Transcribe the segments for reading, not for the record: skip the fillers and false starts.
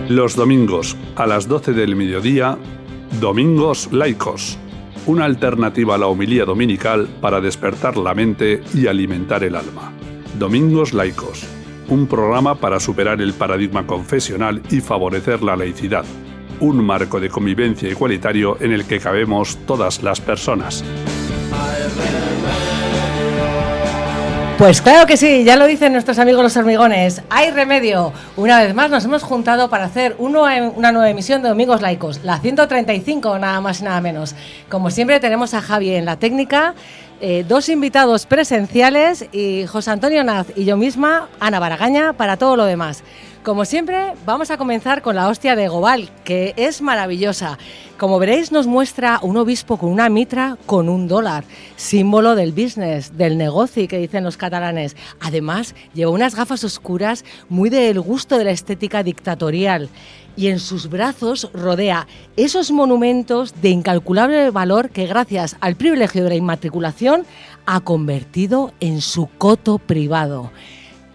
Los domingos, a las 12 del mediodía, Domingos Laicos. Una alternativa a la homilía dominical para despertar la mente y alimentar el alma. Domingos Laicos. Un programa para superar el paradigma confesional y favorecer la laicidad. Un marco de convivencia igualitario en el que cabemos todas las personas. Pues claro que sí, ya lo dicen nuestros amigos los hormigones. ¡Hay remedio! Una vez más nos hemos juntado para hacer una nueva emisión de Domingos Laicos, la 135, nada más y nada menos. Como siempre tenemos a Javi en la técnica, dos invitados presenciales y José Antonio Naz y yo misma, Ana Baragaña, para todo lo demás. Como siempre, vamos a comenzar con la hostia de Gobal, que es maravillosa. Como veréis, nos muestra un obispo con una mitra con $1, símbolo del business, del negocio que dicen los catalanes. Además, lleva unas gafas oscuras muy del gusto de la estética dictatorial. Y en sus brazos rodea esos monumentos de incalculable valor que, gracias al privilegio de la inmatriculación, ha convertido en su coto privado.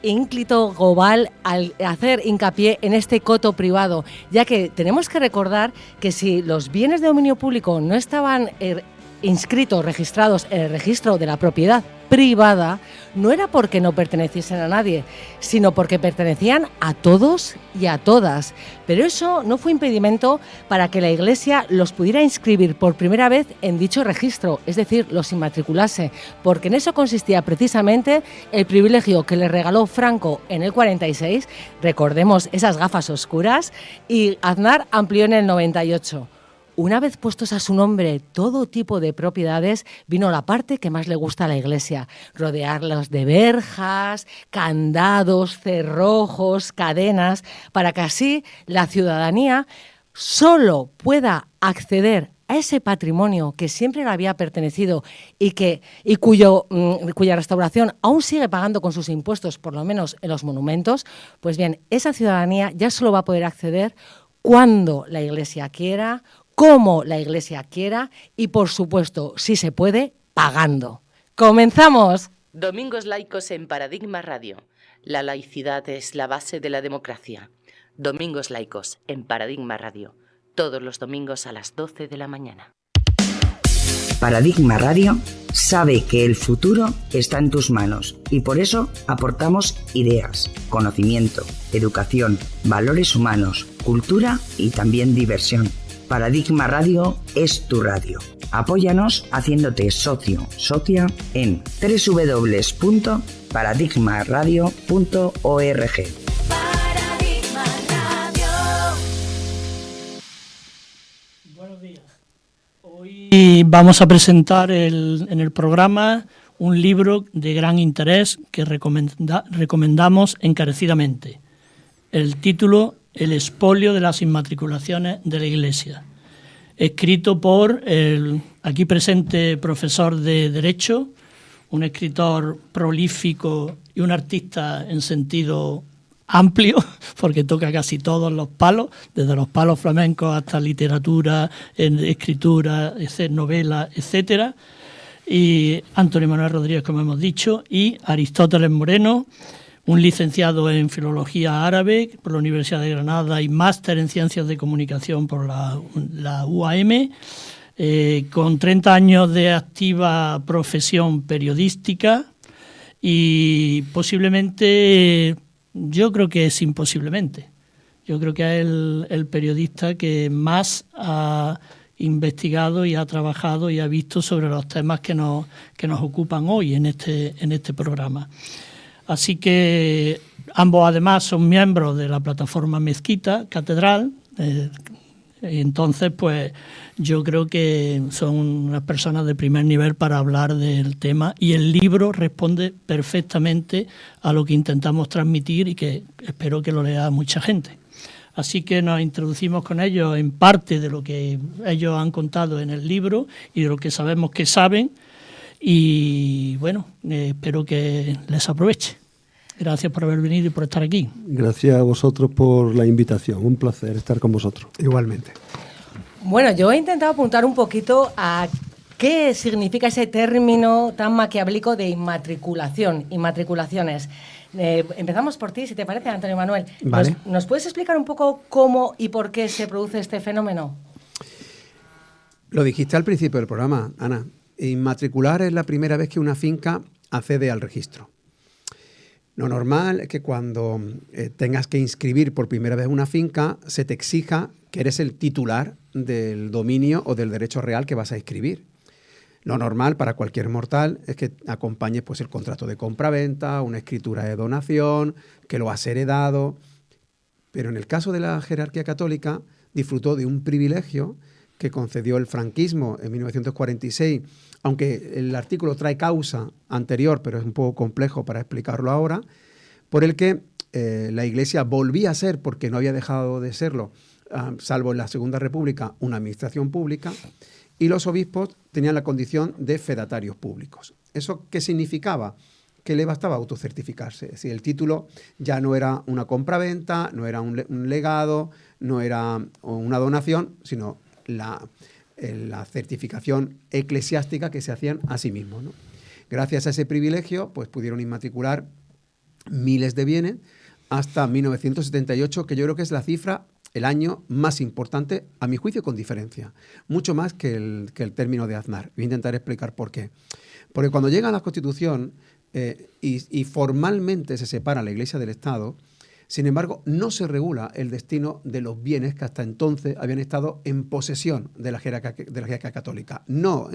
Ínclito Gobal al hacer hincapié en este coto privado, ya que tenemos que recordar que si los bienes de dominio público no estaban inscritos, registrados en el registro de la propiedad privada, no era porque no perteneciesen a nadie, sino porque pertenecían a todos y a todas. Pero eso no fue impedimento para que la Iglesia los pudiera inscribir por primera vez en dicho registro, es decir, los inmatriculase, porque en eso consistía precisamente el privilegio que le regaló Franco en el 46, recordemos esas gafas oscuras, y Aznar amplió en el 98. Una vez puestos a su nombre todo tipo de propiedades, vino la parte que más le gusta a la Iglesia, rodearlos de verjas, candados, cerrojos, cadenas, para que así la ciudadanía solo pueda acceder a ese patrimonio que siempre le había pertenecido y cuya restauración aún sigue pagando con sus impuestos, por lo menos en los monumentos. Pues bien, esa ciudadanía ya solo va a poder acceder cuando la Iglesia quiera, como la Iglesia quiera y, por supuesto, si se puede, pagando. ¡Comenzamos! Domingos Laicos en Paradigma Radio. La laicidad es la base de la democracia. Domingos Laicos en Paradigma Radio. Todos los domingos a las 12 de la mañana. Paradigma Radio sabe que el futuro está en tus manos y por eso aportamos ideas, conocimiento, educación, valores humanos, cultura y también diversión. Paradigma Radio es tu radio. Apóyanos haciéndote socia en www.paradigmaradio.org. Paradigma Radio. Buenos días. Hoy vamos a presentar en el programa un libro de gran interés que recomendamos encarecidamente. El título: El expolio de las inmatriculaciones de la Iglesia, escrito por el aquí presente profesor de Derecho, un escritor prolífico y un artista en sentido amplio, porque toca casi todos los palos, desde los palos flamencos hasta literatura, escritura, novela, etcétera. Y Antonio Manuel Rodríguez, como hemos dicho, y Aristóteles Moreno, un licenciado en Filología Árabe por la Universidad de Granada y máster en Ciencias de Comunicación por la UAM, con 30 años de activa profesión periodística y posiblemente, yo creo que es imposiblemente, yo creo que es el periodista que más ha investigado y ha trabajado y ha visto sobre los temas que nos ocupan hoy en este programa. Así que ambos además son miembros de la plataforma Mezquita Catedral, entonces pues yo creo que son unas personas de primer nivel para hablar del tema y el libro responde perfectamente a lo que intentamos transmitir y que espero que lo lea mucha gente. Así que nos introducimos con ellos en parte de lo que ellos han contado en el libro y de lo que sabemos que saben. Y bueno, espero que les aproveche. Gracias por haber venido y por estar aquí. Gracias a vosotros por la invitación. Un placer estar con vosotros. Igualmente. Bueno, yo he intentado apuntar un poquito a qué significa ese término tan maquiavélico de inmatriculación, inmatriculaciones. Empezamos por ti, si te parece, Antonio Manuel. Vale. ¿Nos puedes explicar un poco cómo y por qué se produce este fenómeno? Lo dijiste al principio del programa, Ana. Inmatricular es la primera vez que una finca accede al registro. Lo normal es que cuando tengas que inscribir por primera vez una finca, se te exija que eres el titular del dominio o del derecho real que vas a inscribir. Lo normal para cualquier mortal es que acompañes pues, el contrato de compra-venta, una escritura de donación, que lo has heredado. Pero en el caso de la jerarquía católica, disfrutó de un privilegio que concedió el franquismo en 1946, aunque el artículo trae causa anterior, pero es un poco complejo para explicarlo ahora, por el que la Iglesia volvía a ser, porque no había dejado de serlo, salvo en la Segunda República, una administración pública, y los obispos tenían la condición de fedatarios públicos. ¿Eso qué significaba? Que le bastaba autocertificarse. Es decir, el título ya no era una compraventa, no era un legado, no era una donación, sino la certificación eclesiástica que se hacían a sí mismos, ¿no? Gracias a ese privilegio, pues pudieron inmatricular miles de bienes hasta 1978, que yo creo que es la cifra, el año más importante, a mi juicio, con diferencia. Mucho más que el término de Aznar. Voy a intentar explicar por qué. Porque cuando llega la Constitución y formalmente se separa la Iglesia del Estado, sin embargo, no se regula el destino de los bienes que hasta entonces habían estado en posesión de la jerarquía católica. No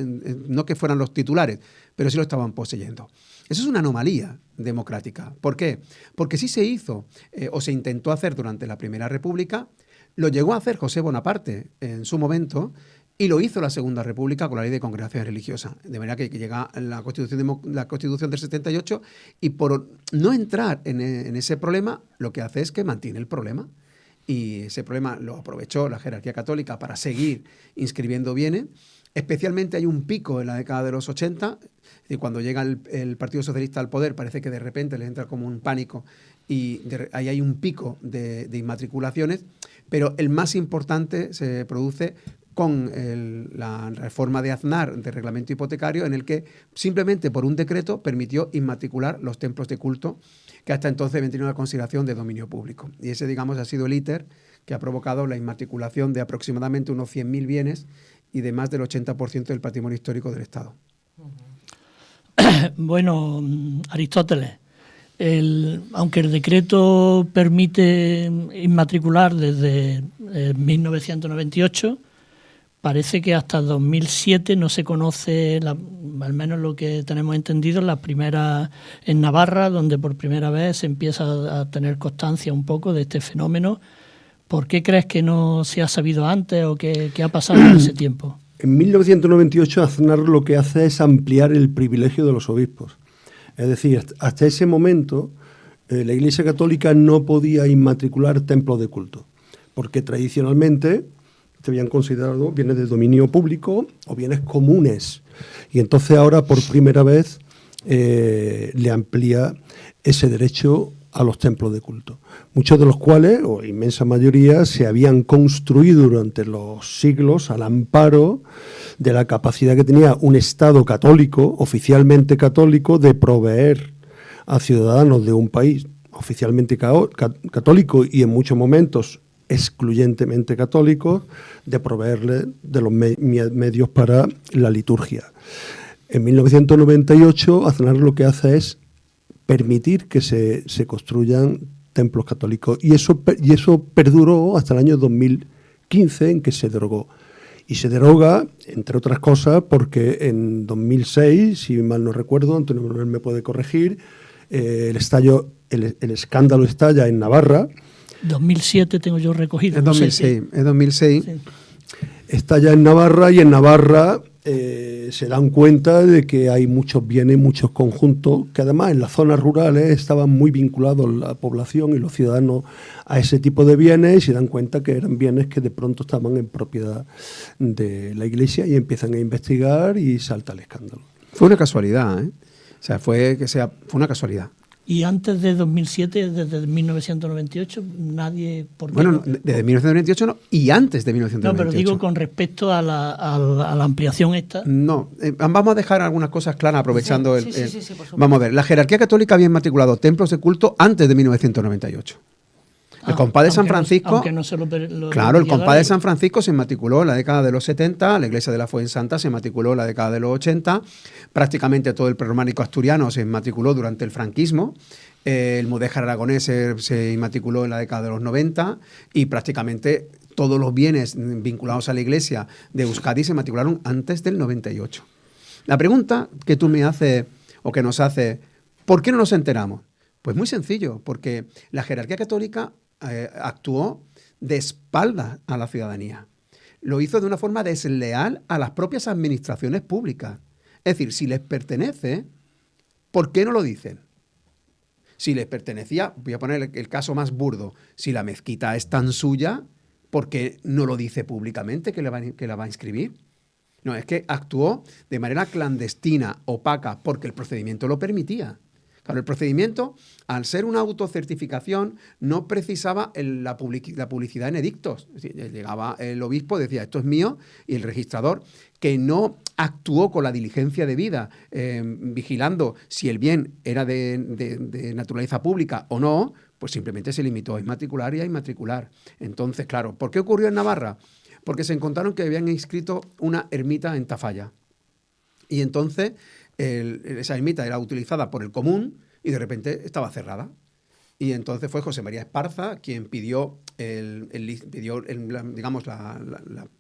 que fueran los titulares, pero sí lo estaban poseyendo. Eso es una anomalía democrática. ¿Por qué? Porque sí se hizo o se intentó hacer durante la Primera República, lo llegó a hacer José Bonaparte en su momento, y lo hizo la Segunda República con la Ley de Congregaciones Religiosas. De manera que llega la Constitución del 78 y por no entrar en ese problema, lo que hace es que mantiene el problema. Y ese problema lo aprovechó la jerarquía católica para seguir inscribiendo bienes. Especialmente hay un pico en la década de los 80, y cuando llega el Partido Socialista al poder parece que de repente le entra como un pánico y ahí hay un pico de inmatriculaciones, pero el más importante se produce con la reforma de Aznar de reglamento hipotecario, en el que simplemente por un decreto permitió inmatricular los templos de culto que hasta entonces habían tenido una consideración de dominio público. Y ese, digamos, ha sido el íter que ha provocado la inmatriculación de aproximadamente unos 100.000 bienes y de más del 80% del patrimonio histórico del Estado. Bueno, Aristóteles, aunque el decreto permite inmatricular desde 1998, parece que hasta 2007 no se conoce, al menos lo que tenemos entendido, la primera en Navarra, donde por primera vez se empieza a tener constancia un poco de este fenómeno. ¿Por qué crees que no se ha sabido antes o qué ha pasado en ese tiempo? En 1998 Aznar lo que hace es ampliar el privilegio de los obispos. Es decir, hasta ese momento la Iglesia Católica no podía inmatricular templos de culto, porque tradicionalmente se habían considerado bienes de dominio público o bienes comunes. Y entonces ahora por primera vez le amplía ese derecho a los templos de culto, muchos de los cuales, o inmensa mayoría, se habían construido durante los siglos al amparo de la capacidad que tenía un Estado católico, oficialmente católico, de proveer a ciudadanos de un país oficialmente católico y en muchos momentos excluyentemente católicos, de proveerle de los medios para la liturgia. En 1998, Aznar lo que hace es permitir que se construyan templos católicos. Y eso perduró hasta el año 2015, en que se derogó. Y se deroga, entre otras cosas, porque en 2006, si mal no recuerdo, Antonio Manuel me puede corregir, el escándalo estalla en Navarra. 2007 tengo yo recogido. Es 2006. Es 2006. Sí. Estalla en Navarra y en Navarra se dan cuenta de que hay muchos bienes, muchos conjuntos, que además en las zonas rurales estaban muy vinculados la población y los ciudadanos a ese tipo de bienes, y se dan cuenta que eran bienes que de pronto estaban en propiedad de la Iglesia, y empiezan a investigar y salta el escándalo. Fue una casualidad, ¿eh? O sea, fue una casualidad. Y antes de 2007, desde 1998, nadie... ¿por qué Bueno, no? desde 1998 no, y antes de No, 1998. pero digo con respecto a la ampliación esta. No, vamos a dejar algunas cosas claras aprovechando Sí, sí, por supuesto. Vamos a ver, la jerarquía católica había inmatriculado templos de culto antes de 1998. El Compás de San Francisco... Aunque no se lo Claro, el permitía Compás la de ley. San Francisco se inmatriculó en la década de los 70, la Iglesia de la Fuensanta se inmatriculó en la década de los 80, prácticamente todo el prerrománico asturiano se inmatriculó durante el franquismo, el mudéjar aragonés se inmatriculó en la década de los 90 y prácticamente todos los bienes vinculados a la Iglesia de Euskadi se matricularon antes del 98. La pregunta que tú me haces o que nos hace, ¿por qué no nos enteramos? Pues muy sencillo, porque la jerarquía católica actuó de espaldas a la ciudadanía. Lo hizo de una forma desleal a las propias administraciones públicas. Es decir, si les pertenece, ¿por qué no lo dicen? Si les pertenecía, voy a poner el caso más burdo, si la mezquita es tan suya, ¿por qué no lo dice públicamente que la va a inscribir? No, es que actuó de manera clandestina, opaca, porque el procedimiento lo permitía. Claro, el procedimiento, al ser una autocertificación, no precisaba la publicidad en edictos. Es decir, llegaba el obispo, decía, esto es mío, y el registrador, que no actuó con la diligencia debida, vigilando si el bien era de naturaleza pública o no, pues simplemente se limitó a inmatricular y a inmatricular. Entonces, claro, ¿por qué ocurrió en Navarra? Porque se encontraron que habían inscrito una ermita en Tafalla. Y entonces esa ermita era utilizada por el común y de repente estaba cerrada. Y entonces fue José María Esparza quien pidió,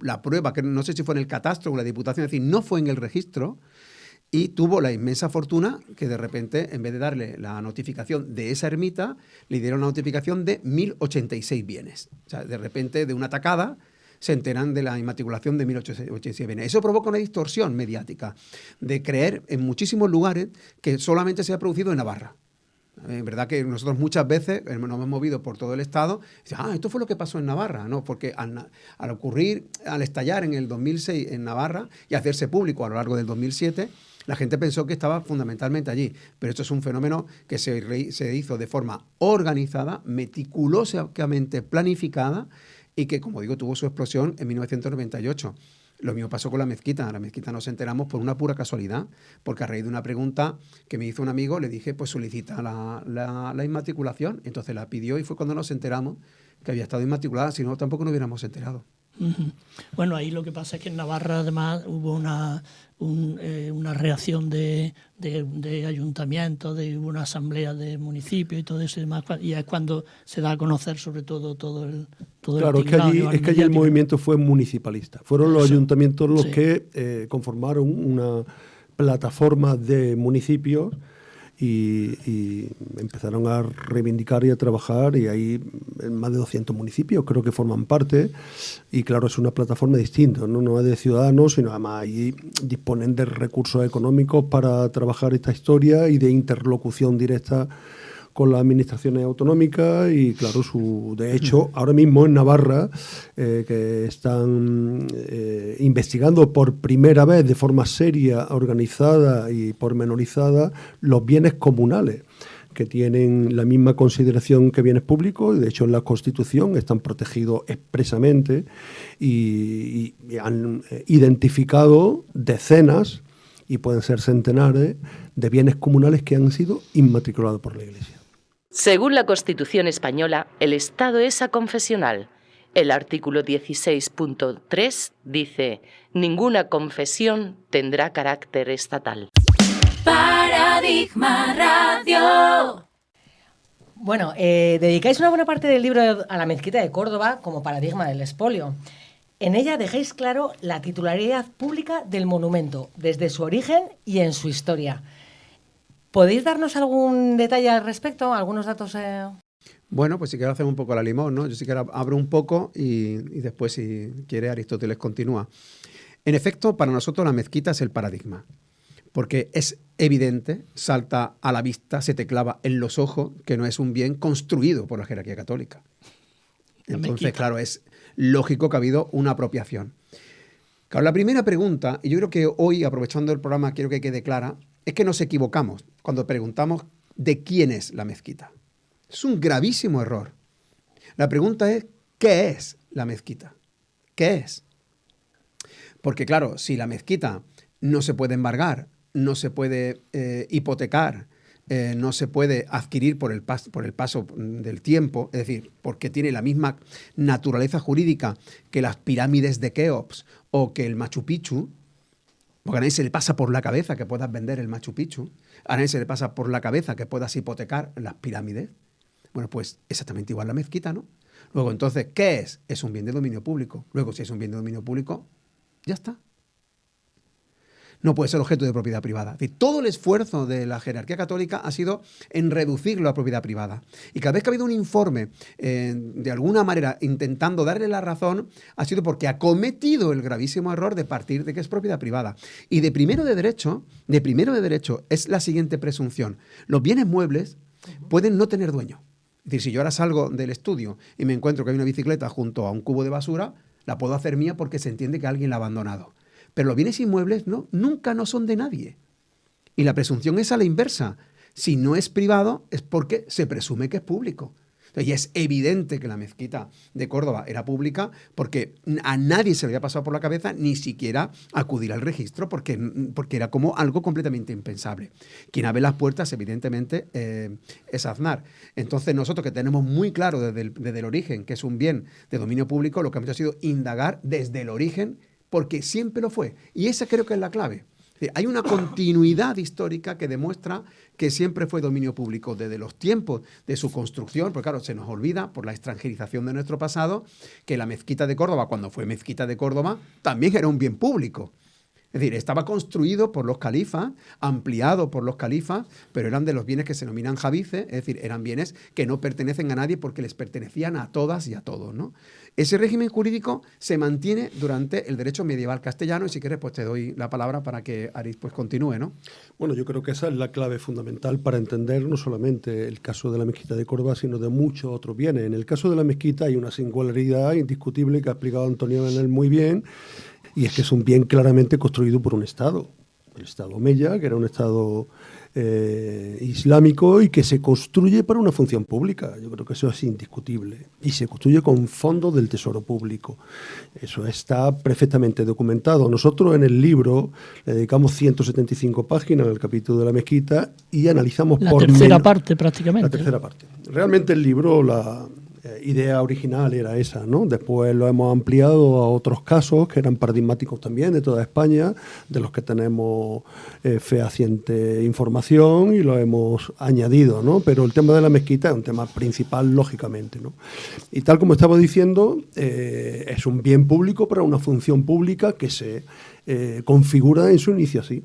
la prueba, que no sé si fue en el catastro o en la diputación, es decir, no fue en el registro, y tuvo la inmensa fortuna que de repente, en vez de darle la notificación de esa ermita, le dieron la notificación de 1086 bienes. O sea, de repente, de una tacada, se enteran de la inmatriculación de 1086 bienes. Eso provoca una distorsión mediática de creer en muchísimos lugares que solamente se ha producido en Navarra. Es verdad que nosotros muchas veces nos hemos movido por todo el Estado y decimos, esto fue lo que pasó en Navarra. No, porque al estallar en el 2006 en Navarra y hacerse público a lo largo del 2007, la gente pensó que estaba fundamentalmente allí. Pero esto es un fenómeno que se hizo de forma organizada, meticulosamente planificada, y que, como digo, tuvo su explosión en 1998. Lo mismo pasó con la mezquita. La mezquita nos enteramos por una pura casualidad, porque a raíz de una pregunta que me hizo un amigo, le dije, pues solicita la inmatriculación. Entonces la pidió y fue cuando nos enteramos que había estado inmatriculada, si no, tampoco nos hubiéramos enterado. Uh-huh. Bueno, ahí lo que pasa es que en Navarra además hubo una reacción de ayuntamientos, hubo una asamblea de municipios y todo eso y demás, y es cuando se da a conocer sobre todo el claro, es que allí el movimiento fue municipalista. Fueron los ayuntamientos los que conformaron una plataforma de municipios y empezaron a reivindicar y a trabajar, y hay más de 200 municipios creo que forman parte, y claro, es una plataforma distinta, no es de ciudadanos, sino además allí disponen de recursos económicos para trabajar esta historia y de interlocución directa con las administraciones autonómicas. Y claro, de hecho, ahora mismo en Navarra, que están investigando por primera vez de forma seria, organizada y pormenorizada los bienes comunales, que tienen la misma consideración que bienes públicos, y de hecho en la Constitución están protegidos expresamente, y han identificado decenas, y pueden ser centenares, de bienes comunales que han sido inmatriculados por la Iglesia. Según la Constitución española, el Estado es aconfesional. El artículo 16.3 dice: ninguna confesión tendrá carácter estatal. Paradigma Radio. Bueno, dedicáis una buena parte del libro a la mezquita de Córdoba como paradigma del expolio. En ella dejáis claro la titularidad pública del monumento, desde su origen y en su historia. ¿Podéis darnos algún detalle al respecto? ¿Algunos datos? Bueno, pues si quieres hacer un poco la limón, ¿no? Yo sí que abro un poco y después, si quiere, Aristóteles continúa. En efecto, para nosotros la mezquita es el paradigma, porque es evidente, salta a la vista, se te clava en los ojos que no es un bien construido por la jerarquía católica. Entonces, claro, es lógico que ha habido una apropiación. Claro, la primera pregunta, y yo creo que hoy, aprovechando el programa, quiero que quede clara, es que nos equivocamos cuando preguntamos de quién es la mezquita. Es un gravísimo error. La pregunta es, ¿qué es la mezquita? ¿Qué es? Porque claro, si la mezquita no se puede embargar, no se puede hipotecar, no se puede adquirir por el paso del tiempo, es decir, porque tiene la misma naturaleza jurídica que las pirámides de Keops o que el Machu Picchu, porque a nadie se le pasa por la cabeza que puedas vender el Machu Picchu, a nadie se le pasa por la cabeza que puedas hipotecar las pirámides. Bueno, pues exactamente igual la mezquita, ¿no? Luego, entonces, ¿qué es? Es un bien de dominio público. Luego, si es un bien de dominio público, ya está. No puede ser objeto de propiedad privada. Es decir, todo el esfuerzo de la jerarquía católica ha sido en reducirlo a propiedad privada. Y cada vez que ha habido un informe, de alguna manera, intentando darle la razón, ha sido porque ha cometido el gravísimo error de partir de que es propiedad privada. Y de primero de derecho es la siguiente presunción. Los bienes muebles pueden no tener dueño. Es decir, si yo ahora salgo del estudio y me encuentro que hay una bicicleta junto a un cubo de basura, la puedo hacer mía porque se entiende que alguien la ha abandonado. Pero los bienes inmuebles nunca no son de nadie. Y la presunción es a la inversa. Si no es privado es porque se presume que es público. Y es evidente que la mezquita de Córdoba era pública porque a nadie se le había pasado por la cabeza ni siquiera acudir al registro porque era como algo completamente impensable. Quien abre las puertas, evidentemente, es Aznar. Entonces nosotros, que tenemos muy claro desde el origen que es un bien de dominio público, lo que hemos hecho ha sido indagar desde el origen porque siempre lo fue. Y esa creo que es la clave. Hay una continuidad histórica que demuestra que siempre fue dominio público desde los tiempos de su construcción, porque claro, se nos olvida por la extranjerización de nuestro pasado que la mezquita de Córdoba, cuando fue mezquita de Córdoba, también era un bien público. Es decir, estaba construido por los califas, ampliado por los califas, pero eran de los bienes que se denominan javices, es decir, eran bienes que no pertenecen a nadie porque les pertenecían a todas y a todos, ¿no? Ese régimen jurídico se mantiene durante el derecho medieval castellano y si quieres pues te doy la palabra para que Aritz pues continúe, ¿no? Bueno, yo creo que esa es la clave fundamental para entender no solamente el caso de la mezquita de Córdoba, sino de muchos otros bienes. En el caso de la mezquita hay una singularidad indiscutible que ha explicado Antonio Benel muy bien, y es que es un bien claramente construido por un Estado, el Estado Omeya, que era un Estado islámico y que se construye para una función pública. Yo creo que eso es indiscutible. Y se construye con fondos del Tesoro Público. Eso está perfectamente documentado. Nosotros en el libro le dedicamos 175 páginas al capítulo de la mezquita y analizamos la tercera parte prácticamente. La tercera parte. Realmente el libro, la idea original era esa, ¿no? Después lo hemos ampliado a otros casos que eran paradigmáticos también de toda España, de los que tenemos fehaciente información y lo hemos añadido, ¿no? Pero el tema de la mezquita es un tema principal, lógicamente, ¿no? Y tal como estaba diciendo, es un bien público para una función pública que se configura en su inicio así.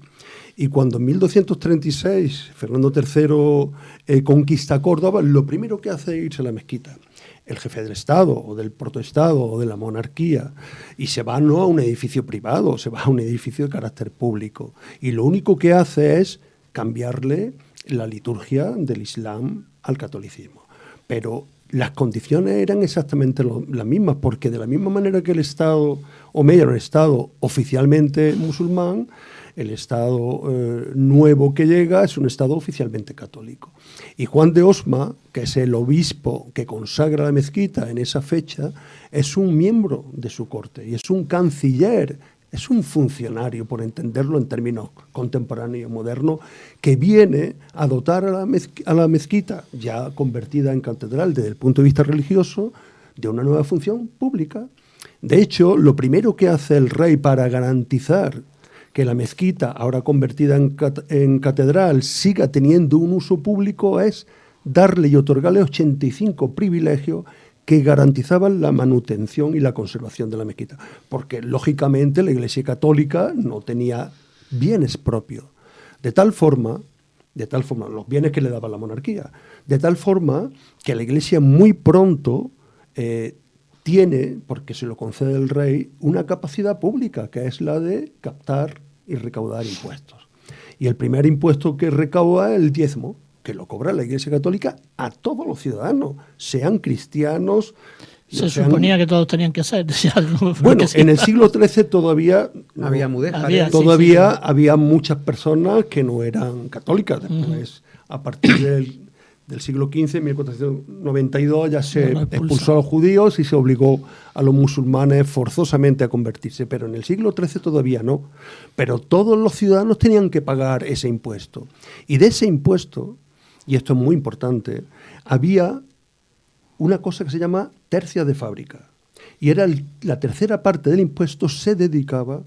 Y cuando en 1236 Fernando III conquista Córdoba, lo primero que hace es irse a la mezquita. El jefe del Estado o del protoestado o de la monarquía, y se va no a un edificio privado, se va a un edificio de carácter público. Y lo único que hace es cambiarle la liturgia del Islam al catolicismo. Pero las condiciones eran exactamente las mismas, porque de la misma manera que el Estado Omeya era un Estado oficialmente musulmán, el Estado nuevo que llega es un Estado oficialmente católico. Y Juan de Osma, que es el obispo que consagra la mezquita en esa fecha, es un miembro de su corte y es un canciller, es un funcionario, por entenderlo en términos contemporáneos y modernos, que viene a dotar a la mezquita, ya convertida en catedral desde el punto de vista religioso, de una nueva función pública. De hecho, lo primero que hace el rey para garantizar que la mezquita, ahora convertida en catedral, siga teniendo un uso público es darle y otorgarle 85 privilegios que garantizaban la manutención y la conservación de la mezquita. Porque, lógicamente, la Iglesia Católica no tenía bienes propios. De tal forma, los bienes que le daba la monarquía, de tal forma que la Iglesia muy pronto tiene, porque se lo concede el rey, una capacidad pública, que es la de captar y recaudar impuestos. Y el primer impuesto que recauda es el diezmo, que lo cobra la Iglesia Católica a todos los ciudadanos, sean cristianos. Se suponía que todos tenían que hacer. Bueno, en el siglo XIII todavía había mudéjares. Había muchas personas que no eran católicas. Después A partir del siglo XV, 1492, ya se expulsó a los judíos y se obligó a los musulmanes forzosamente a convertirse, pero en el siglo XIII todavía no. Pero todos los ciudadanos tenían que pagar ese impuesto. Y de ese impuesto, y esto es muy importante, había una cosa que se llama tercia de fábrica. Y era la tercera parte del impuesto se dedicaba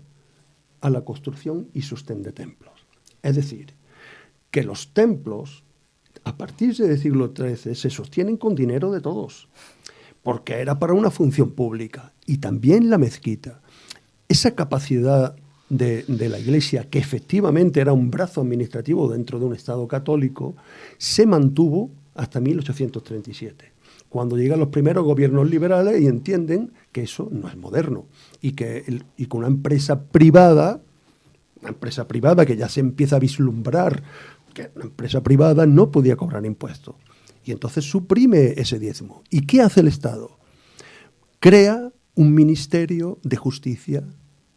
a la construcción y sostén de templos. Es decir, que los templos, a partir del siglo XIII, se sostienen con dinero de todos, porque era para una función pública. Y también la mezquita. Esa capacidad de la Iglesia, que efectivamente era un brazo administrativo dentro de un Estado católico, se mantuvo hasta 1837, cuando llegan los primeros gobiernos liberales y entienden que eso no es moderno y que con una empresa privada que ya se empieza a vislumbrar que una empresa privada no podía cobrar impuestos. Y entonces suprime ese diezmo. ¿Y qué hace el Estado? Crea un ministerio de justicia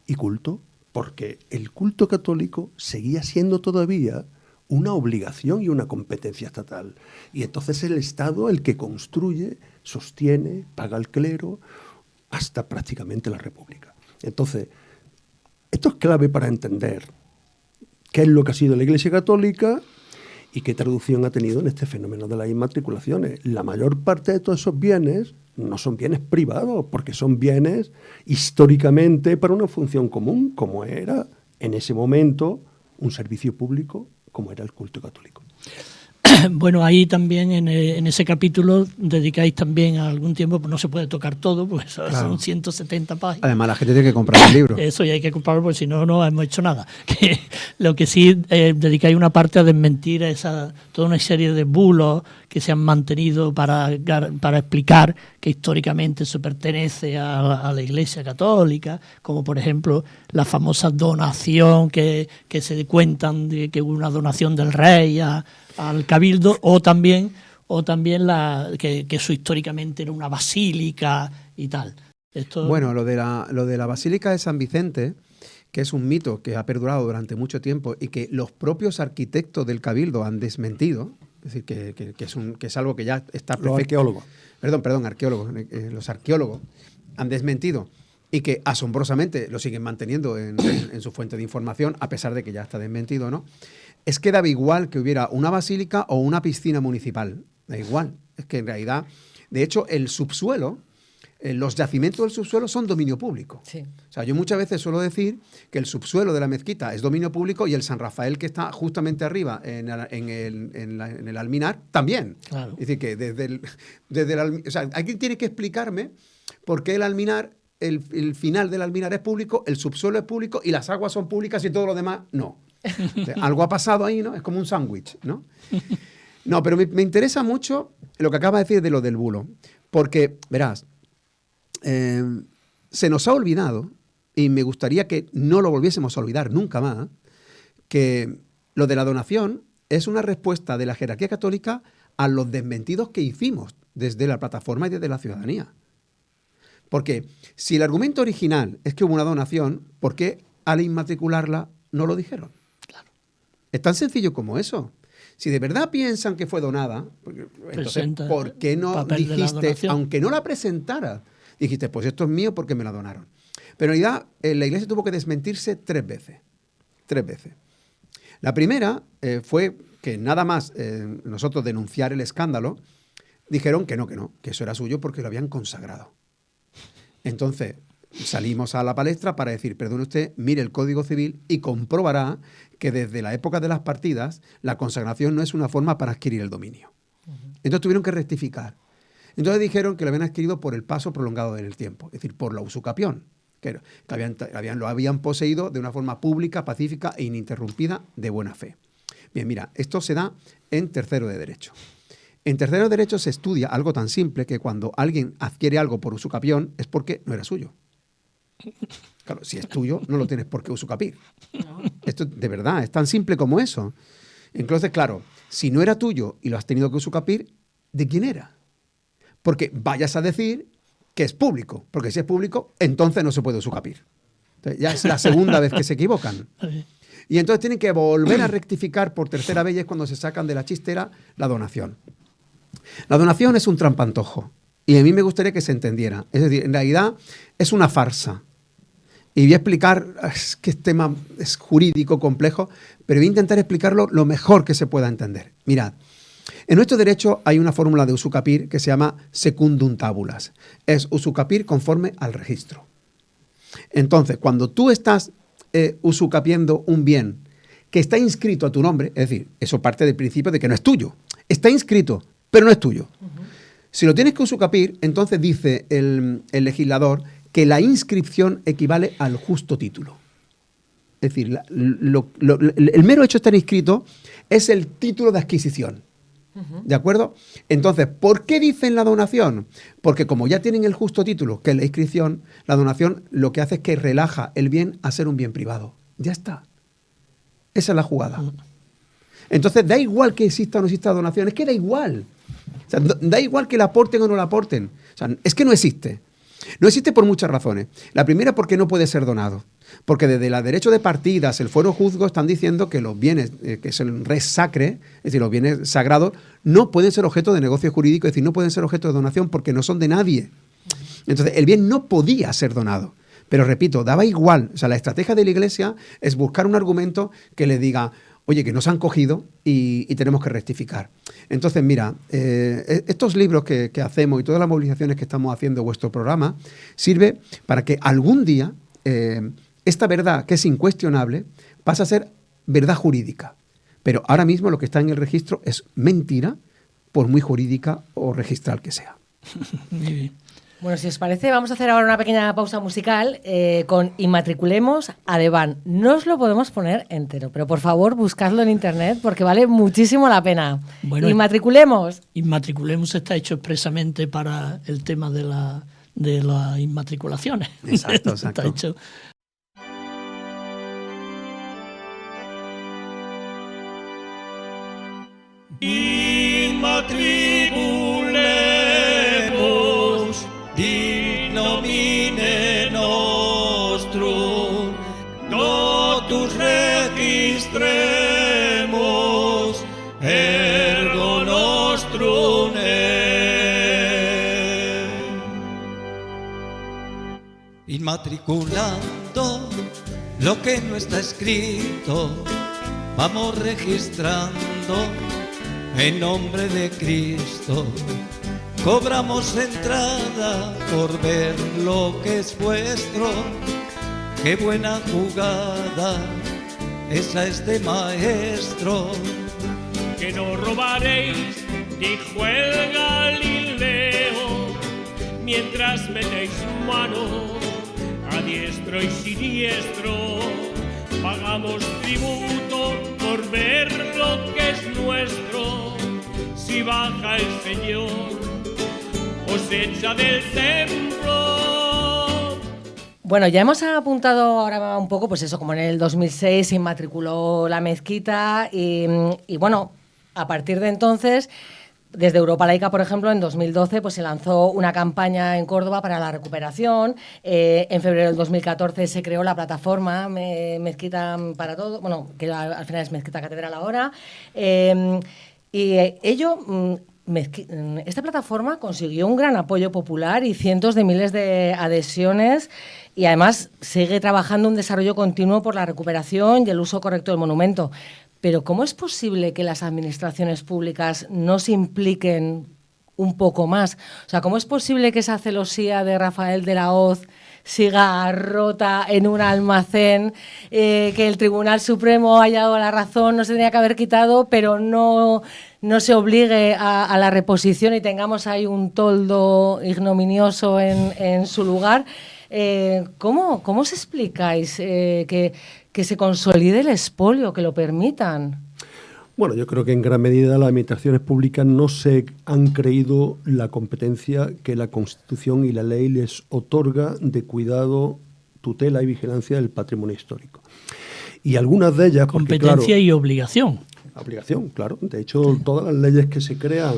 y culto, porque el culto católico seguía siendo todavía una obligación y una competencia estatal. Y entonces es el Estado el que construye, sostiene, paga al clero, hasta prácticamente la República. Entonces, esto es clave para entender qué es lo que ha sido la Iglesia Católica y qué traducción ha tenido en este fenómeno de las inmatriculaciones. La mayor parte de todos esos bienes no son bienes privados, porque son bienes históricamente para una función común, como era en ese momento un servicio público, como era el culto católico. Bueno, ahí también en ese capítulo dedicáis también a algún tiempo, pues no se puede tocar todo, pues son 170 páginas. Además, la gente tiene que comprar el libro. Eso, y hay que comprarlo, porque si no, no hemos hecho nada. Lo que sí, dedicáis una parte a desmentir toda una serie de bulos que se han mantenido para explicar que históricamente eso pertenece a la Iglesia Católica, como por ejemplo la famosa donación que se cuentan de que hubo una donación del rey al cabildo, o también que eso históricamente era una basílica y tal. Bueno, lo de la Basílica de San Vicente, que es un mito que ha perdurado durante mucho tiempo y que los propios arquitectos del cabildo han desmentido, es decir, que es algo que ya está perfecto. Los arqueólogos. Perdón, arqueólogos. Los arqueólogos han desmentido y que asombrosamente lo siguen manteniendo en su fuente de información, a pesar de que ya está desmentido, ¿no? Es que daba igual que hubiera una basílica o una piscina municipal. Da igual. Es que en realidad, de hecho, el subsuelo, los yacimientos del subsuelo son dominio público. Sí. O sea, yo muchas veces suelo decir que el subsuelo de la mezquita es dominio público y el San Rafael que está justamente arriba en el alminar también. Claro. Es decir, que desde el o sea, alguien tiene que explicarme por qué el alminar, el final del alminar es público, el subsuelo es público y las aguas son públicas y todo lo demás no. O sea, algo ha pasado ahí, ¿no? Es como un sándwich, ¿no? No, pero me interesa mucho lo que acaba de decir de lo del bulo, porque, verás, se nos ha olvidado, y me gustaría que no lo volviésemos a olvidar nunca más, que lo de la donación es una respuesta de la jerarquía católica a los desmentidos que hicimos desde la plataforma y desde la ciudadanía. Porque si el argumento original es que hubo una donación, ¿por qué al inmatricularla no lo dijeron? Claro. Es tan sencillo como eso. Si de verdad piensan que fue donada, entonces, ¿por qué no dijiste, aunque no la presentara, dijiste, pues esto es mío porque me la donaron? Pero en realidad la Iglesia tuvo que desmentirse 3 veces. 3 veces. La primera fue que nada más nosotros denunciar el escándalo, dijeron que no, que eso era suyo porque lo habían consagrado. Entonces salimos a la palestra para decir, perdone usted, mire el Código Civil y comprobará que desde la época de las partidas la consagración no es una forma para adquirir el dominio. Entonces tuvieron que rectificar. Entonces dijeron que lo habían adquirido por el paso prolongado en el tiempo, es decir, por la usucapión, que lo habían poseído de una forma pública, pacífica e ininterrumpida de buena fe. Bien, mira, esto se da en tercero de Derecho. En tercero de Derecho se estudia algo tan simple que cuando alguien adquiere algo por usucapión es porque no era suyo. Claro, si es tuyo, no lo tienes por qué usucapir. No. Esto de verdad es tan simple como eso. Entonces, claro, si no era tuyo y lo has tenido que usucapir, ¿de quién era? Porque vayas a decir que es público, porque si es público, entonces no se puede usucapir. Entonces, ya es la segunda vez que se equivocan. Y entonces tienen que volver a rectificar por tercera vez y es cuando se sacan de la chistera la donación. La donación es un trampantojo y a mí me gustaría que se entendiera. Es decir, en realidad es una farsa. Y voy a explicar, es que este tema es jurídico, complejo, pero voy a intentar explicarlo lo mejor que se pueda entender. Mirad, en nuestro derecho hay una fórmula de usucapir que se llama secundum tabulas. Es usucapir conforme al registro. Entonces, cuando tú estás usucapiendo un bien que está inscrito a tu nombre, es decir, eso parte del principio de que no es tuyo. Está inscrito, pero no es tuyo. Si lo tienes que usucapir, entonces dice el legislador que la inscripción equivale al justo título. Es decir, el mero hecho de estar inscrito es el título de adquisición. ¿De acuerdo? Entonces, ¿por qué dicen la donación? Porque como ya tienen el justo título, que es la inscripción, la donación lo que hace es que relaja el bien a ser un bien privado. Ya está. Esa es la jugada. Entonces, da igual que exista o no exista donación, es que da igual. O sea, da igual que la aporten o no la aporten. O sea, es que no existe. No existe por muchas razones. La primera, porque no puede ser donado. Porque desde el derecho de partidas, el fuero juzgo, están diciendo que los bienes, que es el res sacre, es decir, los bienes sagrados, no pueden ser objeto de negocio jurídico, es decir, no pueden ser objeto de donación porque no son de nadie. Entonces, el bien no podía ser donado. Pero repito, daba igual. O sea, la estrategia de la Iglesia es buscar un argumento que le diga, oye, que nos han cogido y tenemos que rectificar. Entonces, mira, estos libros que hacemos y todas las movilizaciones que estamos haciendo en vuestro programa sirve para que algún día esta verdad, que es incuestionable, pase a ser verdad jurídica. Pero ahora mismo lo que está en el registro es mentira, por muy jurídica o registral que sea. Muy bien. Bueno, si os parece, vamos a hacer ahora una pequeña pausa musical con Inmatriculemos a Devan. No os lo podemos poner entero, pero por favor buscadlo en internet porque vale muchísimo la pena. Bueno, Inmatriculemos. Inmatriculemos está hecho expresamente para el tema de las inmatriculaciones. Exacto, exacto. Está hecho. Inmatriculemos in nomine nostrum, totus registremos ergo nostrum Inmatriculando lo que no está escrito, vamos registrando en nombre de Cristo. Cobramos entrada por ver lo que es vuestro. Qué buena jugada, esa es de maestro. Que no robaréis, dijo el Galileo, mientras metéis mano a diestro y siniestro. Pagamos tributo por ver lo que es nuestro. Si baja el Señor, os echa del templo. Bueno, ya hemos apuntado ahora un poco, pues eso, como en el 2006 se inmatriculó la mezquita y bueno, a partir de entonces, desde Europa Laica, por ejemplo, en 2012 pues se lanzó una campaña en Córdoba para la recuperación. En febrero del 2014 se creó la plataforma Mezquita para Todo, bueno, que al final es Mezquita Catedral ahora. Esta plataforma consiguió un gran apoyo popular y cientos de miles de adhesiones y además sigue trabajando un desarrollo continuo por la recuperación y el uso correcto del monumento. Pero ¿cómo es posible que las administraciones públicas no se impliquen un poco más? O sea, ¿cómo es posible que esa celosía de Rafael de la Hoz siga rota en un almacén, que el Tribunal Supremo haya dado la razón, no se tenía que haber quitado, pero no se obligue a la reposición y tengamos ahí un toldo ignominioso en su lugar? ¿Cómo os explicáis que se consolide el expolio, que lo permitan? Bueno, yo creo que en gran medida las administraciones públicas no se han creído la competencia que la Constitución y la ley les otorga de cuidado, tutela y vigilancia del patrimonio histórico. Y algunas de ellas... Competencia y obligación. Obligación, claro. De hecho, todas las leyes que se crean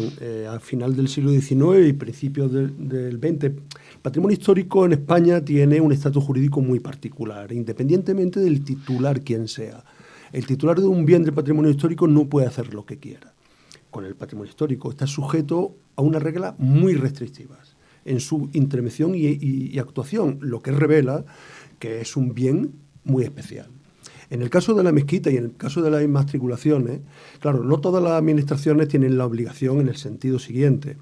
al final del siglo XIX y principios del XX, el patrimonio histórico en España tiene un estatus jurídico muy particular, independientemente del titular quien sea. El titular de un bien del patrimonio histórico no puede hacer lo que quiera con el patrimonio histórico. Está sujeto a unas reglas muy restrictivas en su intervención y actuación, lo que revela que es un bien muy especial. En el caso de la mezquita y en el caso de las inmatriculaciones, claro, no todas las administraciones tienen la obligación en el sentido siguiente.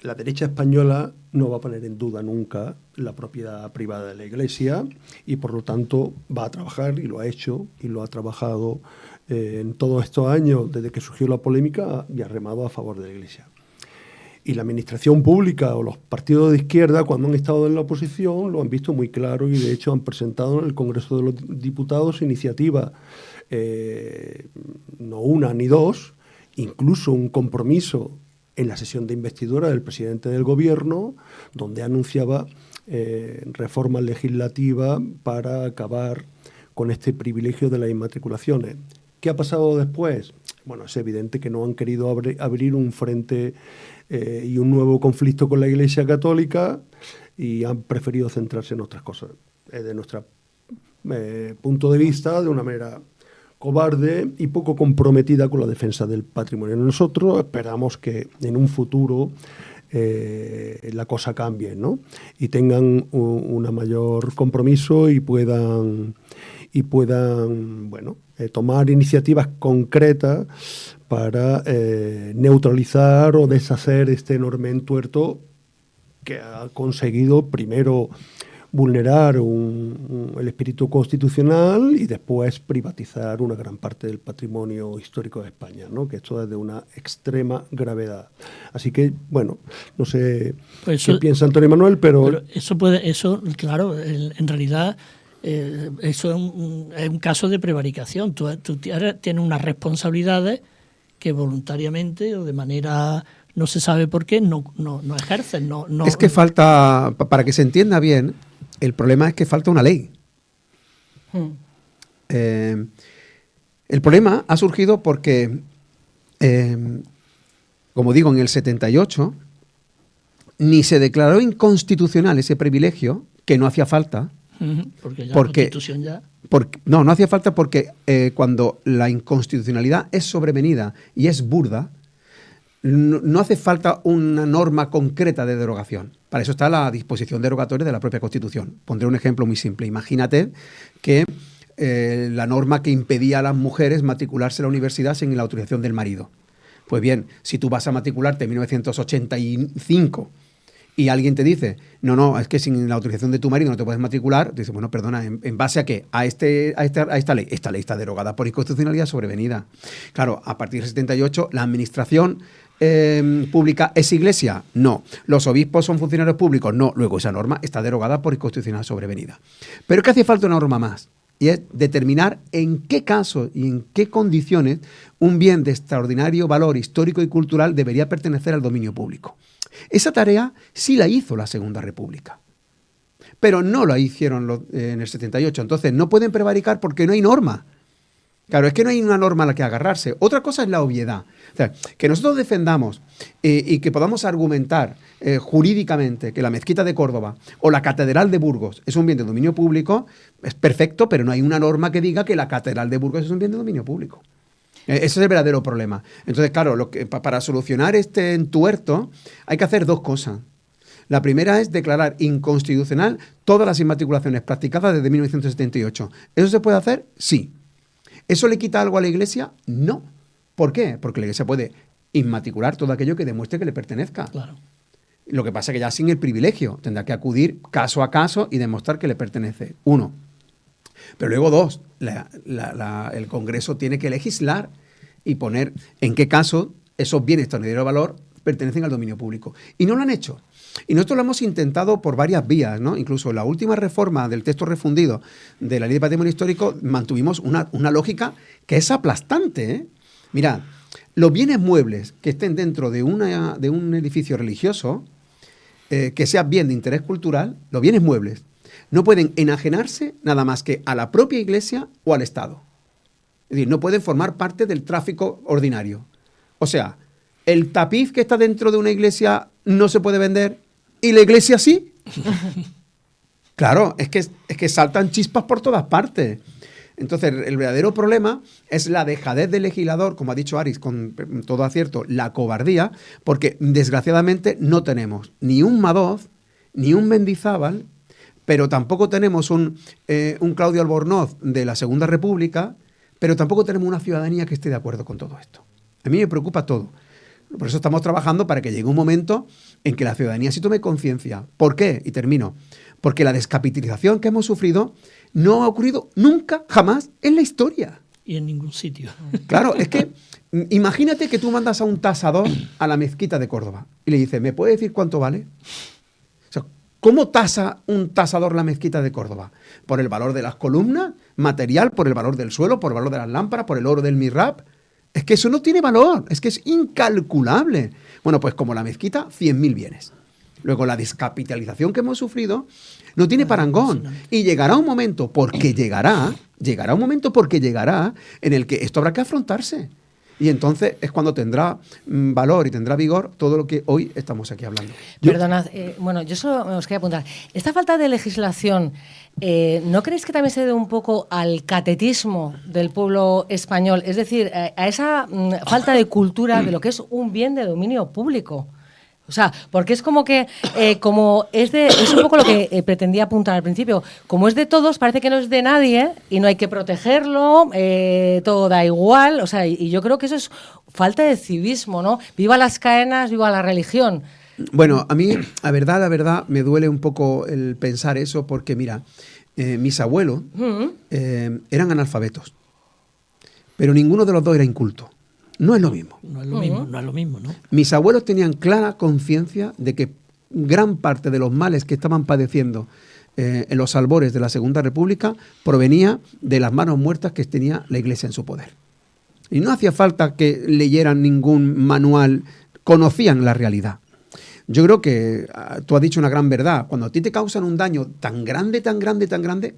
La derecha española no va a poner en duda nunca la propiedad privada de la Iglesia y, por lo tanto, va a trabajar, y lo ha hecho, y lo ha trabajado en todos estos años, desde que surgió la polémica, y ha remado a favor de la Iglesia. Y la administración pública o los partidos de izquierda, cuando han estado en la oposición, lo han visto muy claro y, de hecho, han presentado en el Congreso de los Diputados iniciativas, no una ni dos, incluso un compromiso en la sesión de investidura del presidente del Gobierno, donde anunciaba reformas legislativas para acabar con este privilegio de las inmatriculaciones. ¿Qué ha pasado después? Bueno, es evidente que no han querido abrir un frente y un nuevo conflicto con la Iglesia Católica y han preferido centrarse en otras cosas. Desde nuestro punto de vista, de una manera cobarde y poco comprometida con la defensa del patrimonio. Nosotros esperamos que en un futuro la cosa cambie, ¿no? Y tengan un mayor compromiso y puedan tomar iniciativas concretas para neutralizar o deshacer este enorme entuerto que ha conseguido primero vulnerar el espíritu constitucional y después privatizar una gran parte del patrimonio histórico de España, ¿no? Que esto es de una extrema gravedad. Así que, bueno, no sé qué piensa Antonio Manuel, pero eso, claro, en realidad eso es un caso de prevaricación. Tú tienes unas responsabilidades que voluntariamente o de manera no se sabe por qué no ejerces. No. Es que falta, para que se entienda bien, el problema es que falta una ley. El problema ha surgido porque, como digo, en el 78 ni se declaró inconstitucional ese privilegio, que no hacía falta. Porque ya la Constitución ya... No hacía falta porque cuando la inconstitucionalidad es sobrevenida y es burda, no hace falta una norma concreta de derogación. Para eso está la disposición derogatoria de la propia Constitución. Pondré un ejemplo muy simple. Imagínate que la norma que impedía a las mujeres matricularse en la universidad sin la autorización del marido. Pues bien, si tú vas a matricularte en 1985 y alguien te dice, no, es que sin la autorización de tu marido no te puedes matricular, te dice, bueno, perdona, ¿en base a qué? A esta ley. Esta ley está derogada por inconstitucionalidad sobrevenida. Claro, a partir del 78, la administración pública es Iglesia, no. Los obispos son funcionarios públicos, no. Luego esa norma está derogada por inconstitucionalidad sobrevenida. Pero que hace falta una norma más, y es determinar en qué caso y en qué condiciones un bien de extraordinario valor histórico y cultural debería pertenecer al dominio público. Esa tarea sí la hizo la Segunda República, pero no la hicieron en el 78. Entonces no pueden prevaricar porque no hay norma. Claro, es que no hay una norma a la que agarrarse. Otra cosa es la obviedad. O sea, que nosotros defendamos y que podamos argumentar jurídicamente que la mezquita de Córdoba o la catedral de Burgos es un bien de dominio público, es perfecto, pero no hay una norma que diga que la catedral de Burgos es un bien de dominio público. Ese es el verdadero problema. Entonces, claro, para solucionar este entuerto hay que hacer dos cosas. La primera es declarar inconstitucional todas las inmatriculaciones practicadas desde 1978. ¿Eso se puede hacer? Sí. ¿Eso le quita algo a la Iglesia? No. ¿Por qué? Porque la Iglesia puede inmatricular todo aquello que demuestre que le pertenezca. Claro. Lo que pasa es que ya sin el privilegio tendrá que acudir caso a caso y demostrar que le pertenece. Uno. Pero luego dos, el Congreso tiene que legislar y poner en qué caso esos bienes de extraordinario valor pertenecen al dominio público. Y no lo han hecho. Y nosotros lo hemos intentado por varias vías, ¿no? Incluso la última reforma del texto refundido de la Ley de Patrimonio Histórico mantuvimos una lógica que es aplastante, ¿eh? Mirad, los bienes muebles que estén dentro de un edificio religioso, que sea bien de interés cultural, los bienes muebles no pueden enajenarse nada más que a la propia Iglesia o al Estado. Es decir, no pueden formar parte del tráfico ordinario. O sea, el tapiz que está dentro de una iglesia no se puede vender y la Iglesia sí. Claro, es que saltan chispas por todas partes. Entonces, el verdadero problema es la dejadez del legislador, como ha dicho Aris, con todo acierto, la cobardía, porque desgraciadamente no tenemos ni un Madoz, ni un Mendizábal, pero tampoco tenemos un Claudio Albornoz de la Segunda República, pero tampoco tenemos una ciudadanía que esté de acuerdo con todo esto. A mí me preocupa todo. Por eso estamos trabajando para que llegue un momento en que la ciudadanía sí tome conciencia. ¿Por qué? Y termino. Porque la descapitalización que hemos sufrido no ha ocurrido nunca, jamás en la historia. Y en ningún sitio. Claro, es que imagínate que tú mandas a un tasador a la mezquita de Córdoba y le dices, ¿me puede decir cuánto vale? O sea, ¿cómo tasa un tasador la mezquita de Córdoba? ¿Por el valor de las columnas, material, por el valor del suelo, por el valor de las lámparas, por el oro del mihrab? Es que eso no tiene valor, es que es incalculable. Bueno, pues como la mezquita, 100.000 bienes. Luego la descapitalización que hemos sufrido no tiene parangón. Y llegará un momento, porque llegará en el que esto habrá que afrontarse. Y entonces es cuando tendrá valor y tendrá vigor todo lo que hoy estamos aquí hablando. Perdonad, bueno, yo solo os quería apuntar. Esta falta de legislación, ¿no creéis que también se debe un poco al catetismo del pueblo español? Es decir, a esa falta de cultura de lo que es un bien de dominio público. O sea, porque es como que, como es un poco lo que pretendía apuntar al principio, como es de todos, parece que no es de nadie y no hay que protegerlo, todo da igual, o sea, y yo creo que eso es falta de civismo, ¿no? Viva las caenas, viva la religión. Bueno, a mí, la verdad, me duele un poco el pensar eso porque, mira, mis abuelos eran analfabetos, pero ninguno de los dos era inculto. No es lo mismo. No es lo mismo, no es lo mismo, ¿no? Mis abuelos tenían clara conciencia de que gran parte de los males que estaban padeciendo en los albores de la Segunda República provenía de las manos muertas que tenía la Iglesia en su poder. Y no hacía falta que leyeran ningún manual, conocían la realidad. Yo creo que tú has dicho una gran verdad. Cuando a ti te causan un daño tan grande,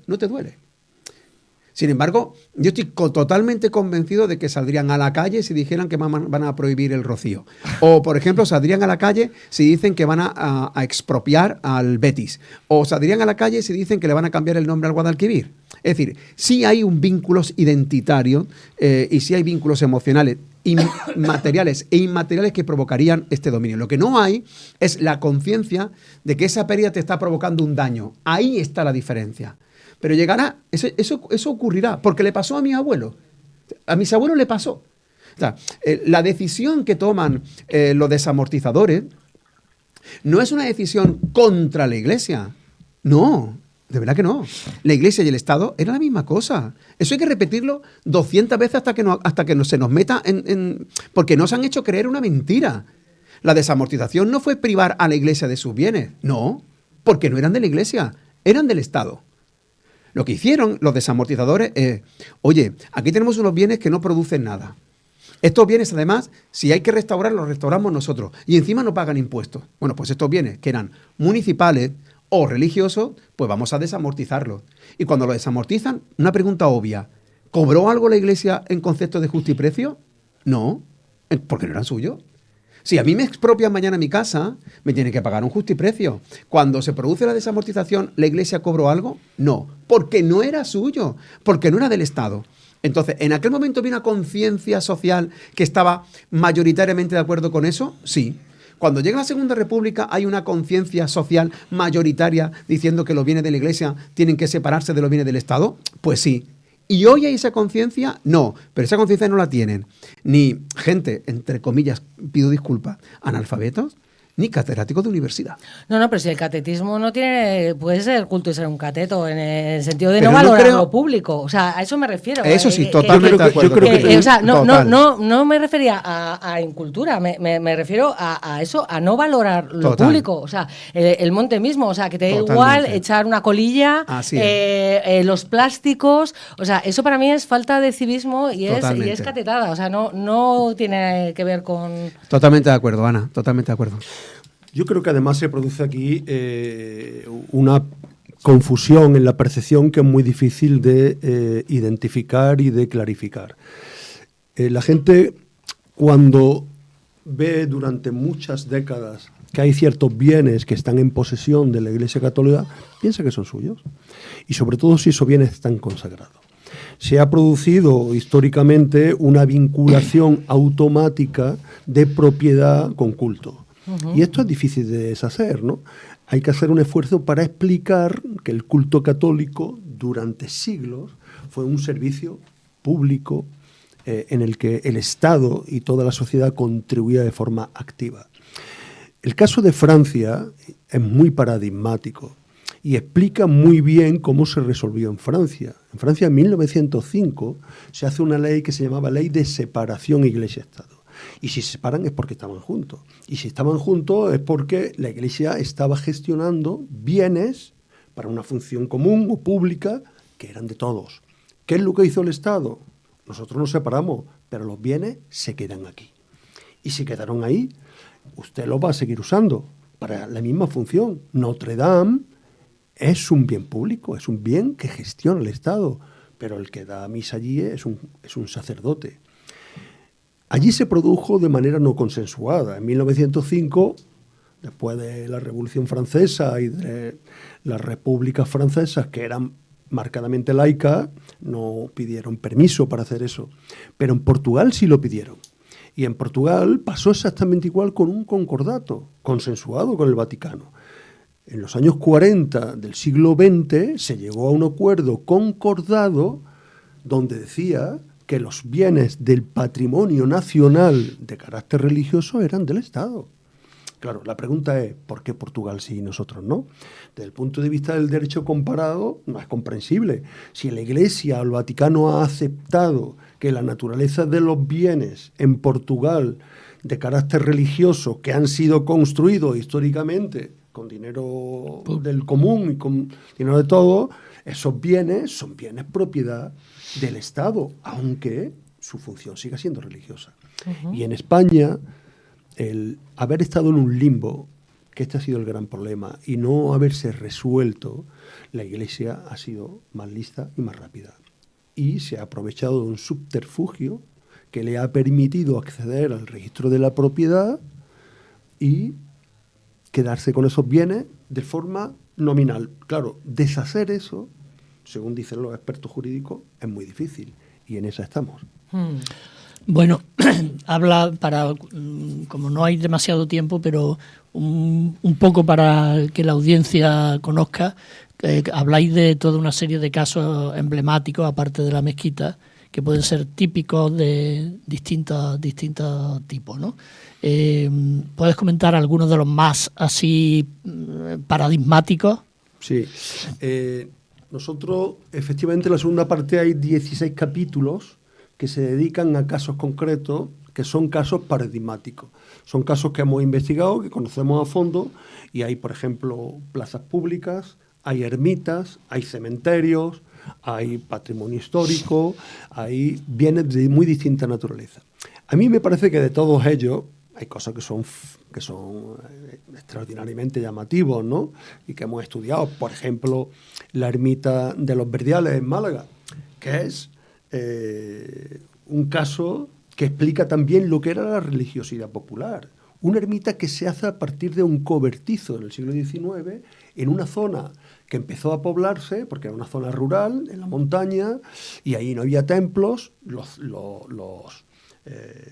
no te duele. Sin embargo, yo estoy totalmente convencido de que saldrían a la calle si dijeran que van a prohibir el rocío. O, por ejemplo, saldrían a la calle si dicen que van a expropiar al Betis. O saldrían a la calle si dicen que le van a cambiar el nombre al Guadalquivir. Es decir, sí hay vínculos identitarios y sí hay vínculos emocionales, materiales e inmateriales que provocarían este dominio. Lo que no hay es la conciencia de que esa pérdida te está provocando un daño. Ahí está la diferencia. Pero llegará, eso ocurrirá, porque le pasó a mi abuelo. A mis abuelos le pasó. O sea, la decisión que toman los desamortizadores no es una decisión contra la Iglesia. No, de verdad que no. La Iglesia y el Estado era la misma cosa. Eso hay que repetirlo 200 veces hasta que no se nos meta porque nos han hecho creer una mentira. La desamortización no fue privar a la Iglesia de sus bienes. No, porque no eran de la Iglesia, eran del Estado. Lo que hicieron los desamortizadores es, oye, aquí tenemos unos bienes que no producen nada. Estos bienes, además, si hay que restaurarlos, los restauramos nosotros. Y encima no pagan impuestos. Bueno, pues estos bienes que eran municipales o religiosos, pues vamos a desamortizarlos. Y cuando lo desamortizan, una pregunta obvia. ¿Cobró algo la Iglesia en concepto de justiprecio? No, porque no eran suyos. Si a mí me expropian mañana mi casa, me tienen que pagar un justiprecio. Cuando se produce la desamortización, ¿la Iglesia cobró algo? No, porque no era suyo, porque no era del Estado. Entonces, ¿en aquel momento había una conciencia social que estaba mayoritariamente de acuerdo con eso? Sí. Cuando llega la Segunda República, ¿hay una conciencia social mayoritaria diciendo que los bienes de la Iglesia tienen que separarse de los bienes del Estado? Pues sí. ¿Y hoy hay esa conciencia? No, pero esa conciencia no la tienen ni gente, entre comillas, pido disculpas, analfabetos, ni catedráticos de universidad. No, pero si el catetismo no tiene, puede ser culto y ser un cateto en el sentido de pero no valorar lo público. O sea, a eso me refiero. Eso sí, totalmente de acuerdo. O sea, no me refería a incultura, me refiero a eso, a no valorar lo público. O sea, el monte mismo, o sea, que te da igual echar una colilla, los plásticos. O sea, eso para mí es falta de civismo y es catetada. O sea, no tiene que ver con... Totalmente de acuerdo, Ana, totalmente de acuerdo. Yo creo que además se produce aquí una confusión en la percepción que es muy difícil de identificar y de clarificar. La gente, cuando ve durante muchas décadas que hay ciertos bienes que están en posesión de la Iglesia Católica, piensa que son suyos. Y sobre todo si esos bienes están consagrados. se ha producido históricamente una vinculación automática de propiedad con culto. Y esto es difícil de deshacer, ¿no? Hay que hacer un esfuerzo para explicar que el culto católico durante siglos fue un servicio público en el que el Estado y toda la sociedad contribuía de forma activa. El caso de Francia es muy paradigmático y explica muy bien cómo se resolvió en Francia. En Francia, en 1905, se hace una ley que se llamaba Ley de Separación Iglesia-Estado. Y si se separan es porque estaban juntos. Y si estaban juntos es porque la Iglesia estaba gestionando bienes para una función común o pública que eran de todos. ¿Qué es lo que hizo el Estado? Nosotros nos separamos, pero los bienes se quedan aquí. Y si quedaron ahí, usted los va a seguir usando para la misma función. Notre Dame es un bien público, es un bien que gestiona el Estado, pero el que da misa allí es un sacerdote. Allí se produjo de manera no consensuada. En 1905, después de la Revolución Francesa y de las repúblicas francesas, que eran marcadamente laicas, no pidieron permiso para hacer eso. Pero en Portugal sí lo pidieron. Y en Portugal pasó exactamente igual con un concordato consensuado con el Vaticano. En los años 40 del siglo XX se llegó a un acuerdo concordado donde decía que los bienes del patrimonio nacional de carácter religioso eran del Estado. Claro, la pregunta es, ¿por qué Portugal sí y nosotros no? Desde el punto de vista del derecho comparado, no es comprensible. Si la Iglesia o el Vaticano ha aceptado que la naturaleza de los bienes en Portugal de carácter religioso que han sido construidos históricamente con dinero del común y con dinero de todos, esos bienes son bienes propiedad del Estado, aunque su función siga siendo religiosa. Y en España, el haber estado en un limbo, que este ha sido el gran problema, y no haberse resuelto, la Iglesia ha sido más lista y más rápida. Y se ha aprovechado de un subterfugio que le ha permitido acceder al registro de la propiedad y quedarse con esos bienes de forma nominal. Claro, deshacer eso, según dicen los expertos jurídicos, es muy difícil. Y en esa estamos. Bueno, habla para, como no hay demasiado tiempo, pero un poco para que la audiencia conozca, habláis de toda una serie de casos emblemáticos, aparte de la mezquita, que pueden ser típicos de distintos tipos, ¿no? ¿Puedes comentar algunos de los más así paradigmáticos? Sí. Nosotros, efectivamente, en la segunda parte hay 16 capítulos que se dedican a casos concretos, que son casos paradigmáticos. Son casos que hemos investigado, que conocemos a fondo, y hay, por ejemplo, plazas públicas, hay ermitas, hay cementerios, hay patrimonio histórico, hay bienes de muy distinta naturaleza. A mí me parece que de todos ellos hay cosas que son extraordinariamente llamativos, ¿no? Y que hemos estudiado. Por ejemplo, la ermita de los Verdiales en Málaga, que es un caso que explica también lo que era la religiosidad popular. Una ermita que se hace a partir de un cobertizo en el siglo XIX, en una zona que empezó a poblarse, porque era una zona rural, en la montaña, y ahí no había templos, los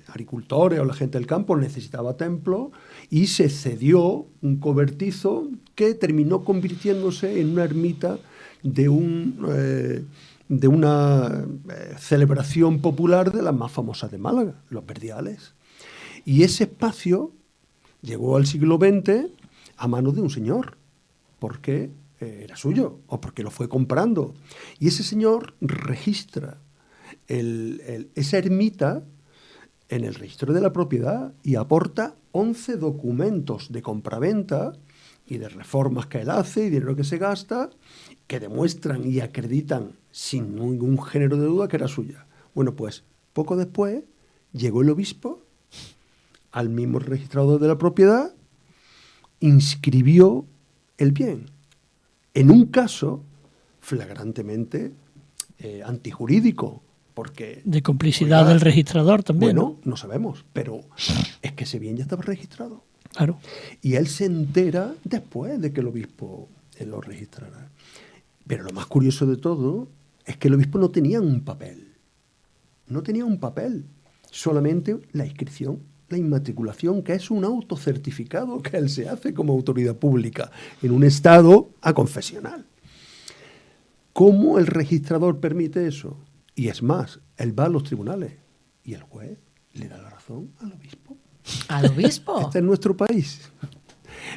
agricultores o la gente del campo necesitaba templos, y se cedió un cobertizo que terminó convirtiéndose en una ermita de una celebración popular de las más famosas de Málaga, los Verdiales. Y ese espacio llegó al siglo XX a manos de un señor, porque era suyo o porque lo fue comprando. Y ese señor registra esa ermita en el registro de la propiedad y aporta 11 documentos de compraventa y de reformas que él hace y dinero que se gasta, que demuestran y acreditan sin ningún género de duda que era suya. Bueno, pues poco después llegó el obispo al mismo registrador de la propiedad, inscribió el bien, en un caso flagrantemente antijurídico, porque... De complicidad del registrador también. Bueno, no sabemos, pero es que ese bien ya estaba registrado. Claro. Y él se entera después de que el obispo lo registrara. Pero lo más curioso de todo es que el obispo no tenía un papel. No tenía un papel. Solamente la inscripción, la inmatriculación, que es un autocertificado que él se hace como autoridad pública en un estado aconfesional. ¿Cómo el registrador permite eso? Y es más, él va a los tribunales y el juez le da la razón al obispo. ¿Al obispo? Este es nuestro país.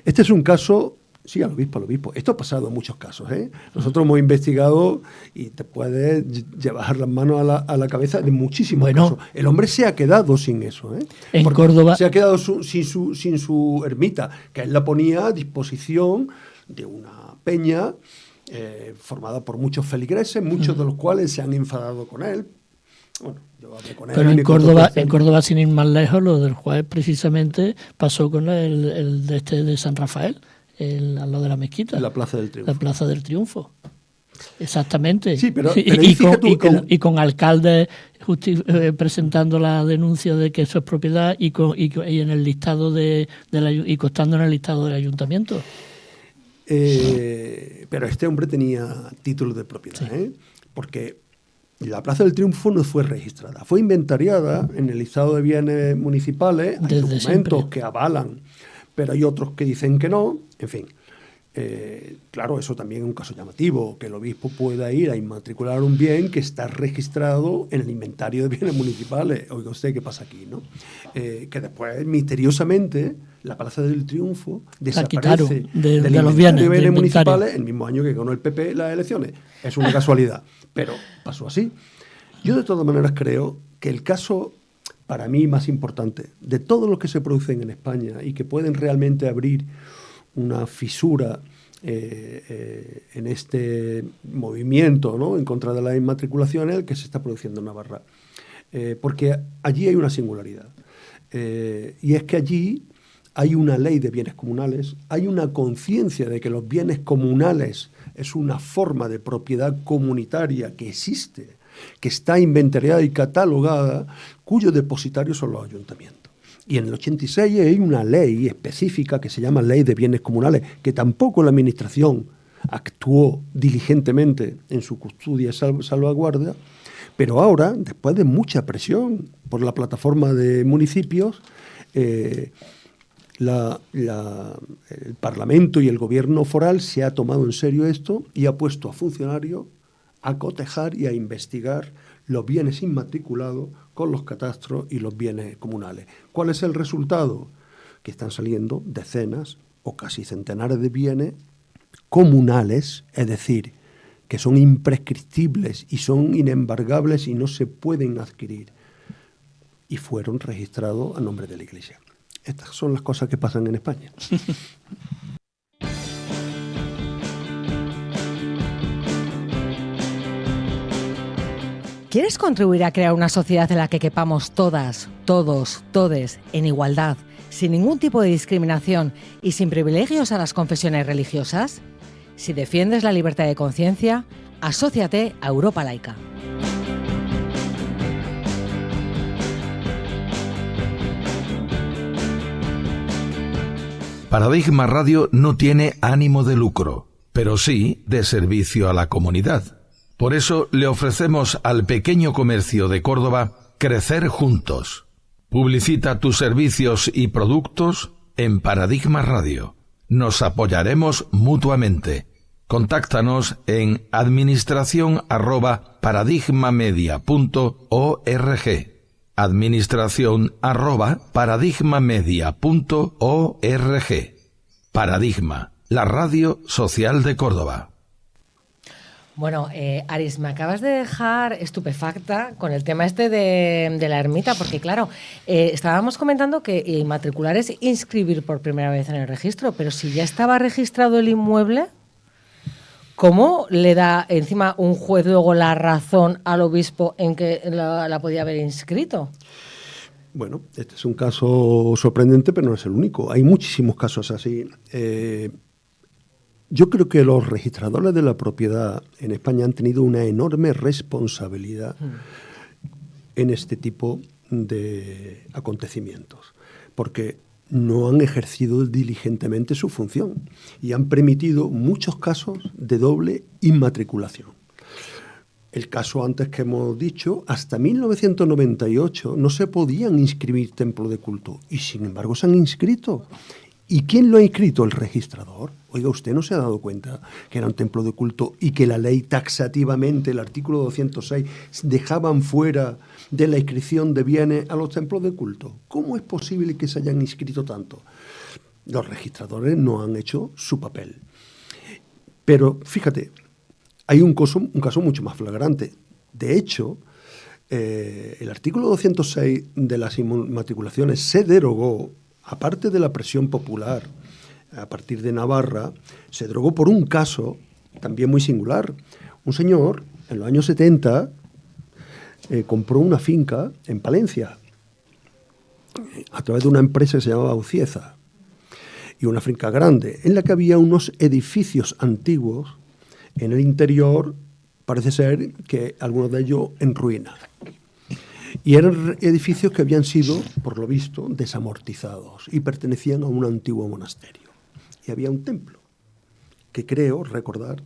Este es un caso... Sí, al obispo. Esto ha pasado en muchos casos, ¿eh? Nosotros hemos investigado y te puedes llevar las manos a la cabeza de muchísimos casos. El hombre se ha quedado sin eso, ¿eh? En Córdoba... Se ha quedado sin su ermita, que él la ponía a disposición de una peña formada por muchos feligreses, muchos de los cuales se han enfadado con él. Bueno, yo hablé con él. Pero en Córdoba, sin ir más lejos, lo del juez precisamente pasó con el de San Rafael, al lado de la mezquita. La Plaza del Triunfo. La Plaza del Triunfo. Exactamente. Sí, pero y con alcaldes presentando la denuncia de que eso es propiedad y en el listado y constando en el listado del ayuntamiento. Pero este hombre tenía título de propiedad, sí. Porque la Plaza del Triunfo no fue registrada, fue inventariada en el listado de bienes municipales. Hay desde documentos siempre que avalan, pero hay otros que dicen que no, en fin. Claro, eso también es un caso llamativo, que el obispo pueda ir a inmatricular un bien que está registrado en el inventario de bienes municipales. Oiga usted, ¿qué pasa aquí, no? Que después, misteriosamente, la Plaza del Triunfo desaparece de los bienes municipales el mismo año que ganó el PP las elecciones. Es una casualidad, pero pasó así. Yo, de todas maneras, creo que el caso, para mí, más importante, de todos los que se producen en España y que pueden realmente abrir una fisura en este movimiento, ¿no?, en contra de las inmatriculaciones, el que se está produciendo en Navarra. Porque allí hay una singularidad. Y es que allí hay una ley de bienes comunales, hay una conciencia de que los bienes comunales es una forma de propiedad comunitaria que existe, que está inventariada y catalogada, cuyos depositarios son los ayuntamientos. Y en el 86 hay una ley específica que se llama Ley de Bienes Comunales, que tampoco la Administración actuó diligentemente en su custodia y salvaguardia, pero ahora, después de mucha presión por la plataforma de municipios, el Parlamento y el Gobierno foral se ha tomado en serio esto y ha puesto a funcionarios a cotejar y a investigar los bienes inmatriculados con los catastros y los bienes comunales. ¿Cuál es el resultado? Que están saliendo decenas o casi centenares de bienes comunales, es decir, que son imprescriptibles y son inembargables y no se pueden adquirir, y fueron registrados a nombre de la Iglesia. Estas son las cosas que pasan en España. ¿Quieres contribuir a crear una sociedad en la que quepamos todas, todos, todes, en igualdad, sin ningún tipo de discriminación y sin privilegios a las confesiones religiosas? Si defiendes la libertad de conciencia, asóciate a Europa Laica. Paradigma Radio no tiene ánimo de lucro, pero sí de servicio a la comunidad. Por eso le ofrecemos al pequeño comercio de Córdoba crecer juntos. Publicita tus servicios y productos en Paradigma Radio. Nos apoyaremos mutuamente. Contáctanos en administración@paradigmamedia.org. administración@paradigmamedia.org. Paradigma, la radio social de Córdoba. Bueno, Aris, me acabas de dejar estupefacta con el tema este de la ermita, porque claro, estábamos comentando que inmatricular es inscribir por primera vez en el registro, pero si ya estaba registrado el inmueble, ¿cómo le da encima un juez luego la razón al obispo en que la podía haber inscrito? Bueno, este es un caso sorprendente, pero no es el único. Hay muchísimos casos así. Yo creo que los registradores de la propiedad en España han tenido una enorme responsabilidad en este tipo de acontecimientos, porque no han ejercido diligentemente su función y han permitido muchos casos de doble inmatriculación. el caso antes que hemos dicho, hasta 1998 no se podían inscribir templos de culto y sin embargo se han inscrito. ¿Y quién lo ha inscrito? El registrador. Oiga, ¿usted no se ha dado cuenta que era un templo de culto y que la ley taxativamente, el artículo 206, dejaban fuera de la inscripción de bienes a los templos de culto? ¿Cómo es posible que se hayan inscrito tanto? Los registradores no han hecho su papel. Pero fíjate, hay un caso mucho más flagrante. De hecho, el artículo 206 de las inmatriculaciones se derogó, aparte de la presión popular a partir de Navarra, se derogó por un caso también muy singular. Un señor, en los años 70, compró una finca en Palencia a través de una empresa que se llamaba Ucieza, y una finca grande, en la que había unos edificios antiguos. En el interior parece ser que algunos de ellos en ruina. Y eran edificios que habían sido, por lo visto, desamortizados y pertenecían a un antiguo monasterio. Y había un templo que creo recordar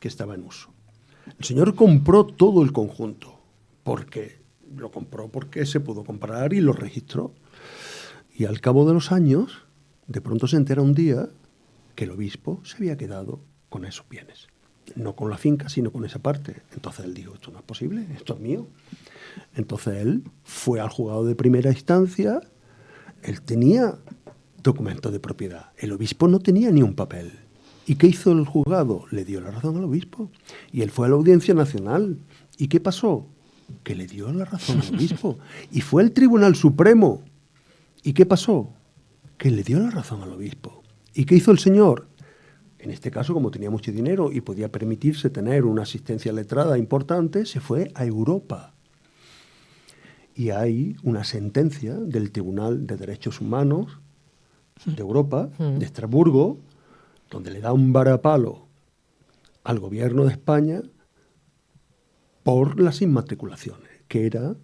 que estaba en uso. El señor compró todo el conjunto, porque se pudo comprar y lo registró. Y al cabo de los años, de pronto se entera un día que el obispo se había quedado con esos bienes. No con la finca, sino con esa parte. Entonces él dijo, esto no es posible, esto es mío. Entonces él fue al juzgado de primera instancia, él tenía documentos de propiedad, el obispo no tenía ni un papel. ¿Y qué hizo el juzgado? Le dio la razón al obispo. Y él fue a la Audiencia Nacional. ¿Y qué pasó? Que le dio la razón al obispo. Y fue al Tribunal Supremo. ¿Y qué pasó? Que le dio la razón al obispo. ¿Y qué hizo el señor? En este caso, como tenía mucho dinero y podía permitirse tener una asistencia letrada importante, se fue a Europa. Y hay una sentencia del Tribunal de Derechos Humanos de Europa, de Estrasburgo, donde le da un varapalo al gobierno de España por las inmatriculaciones, que era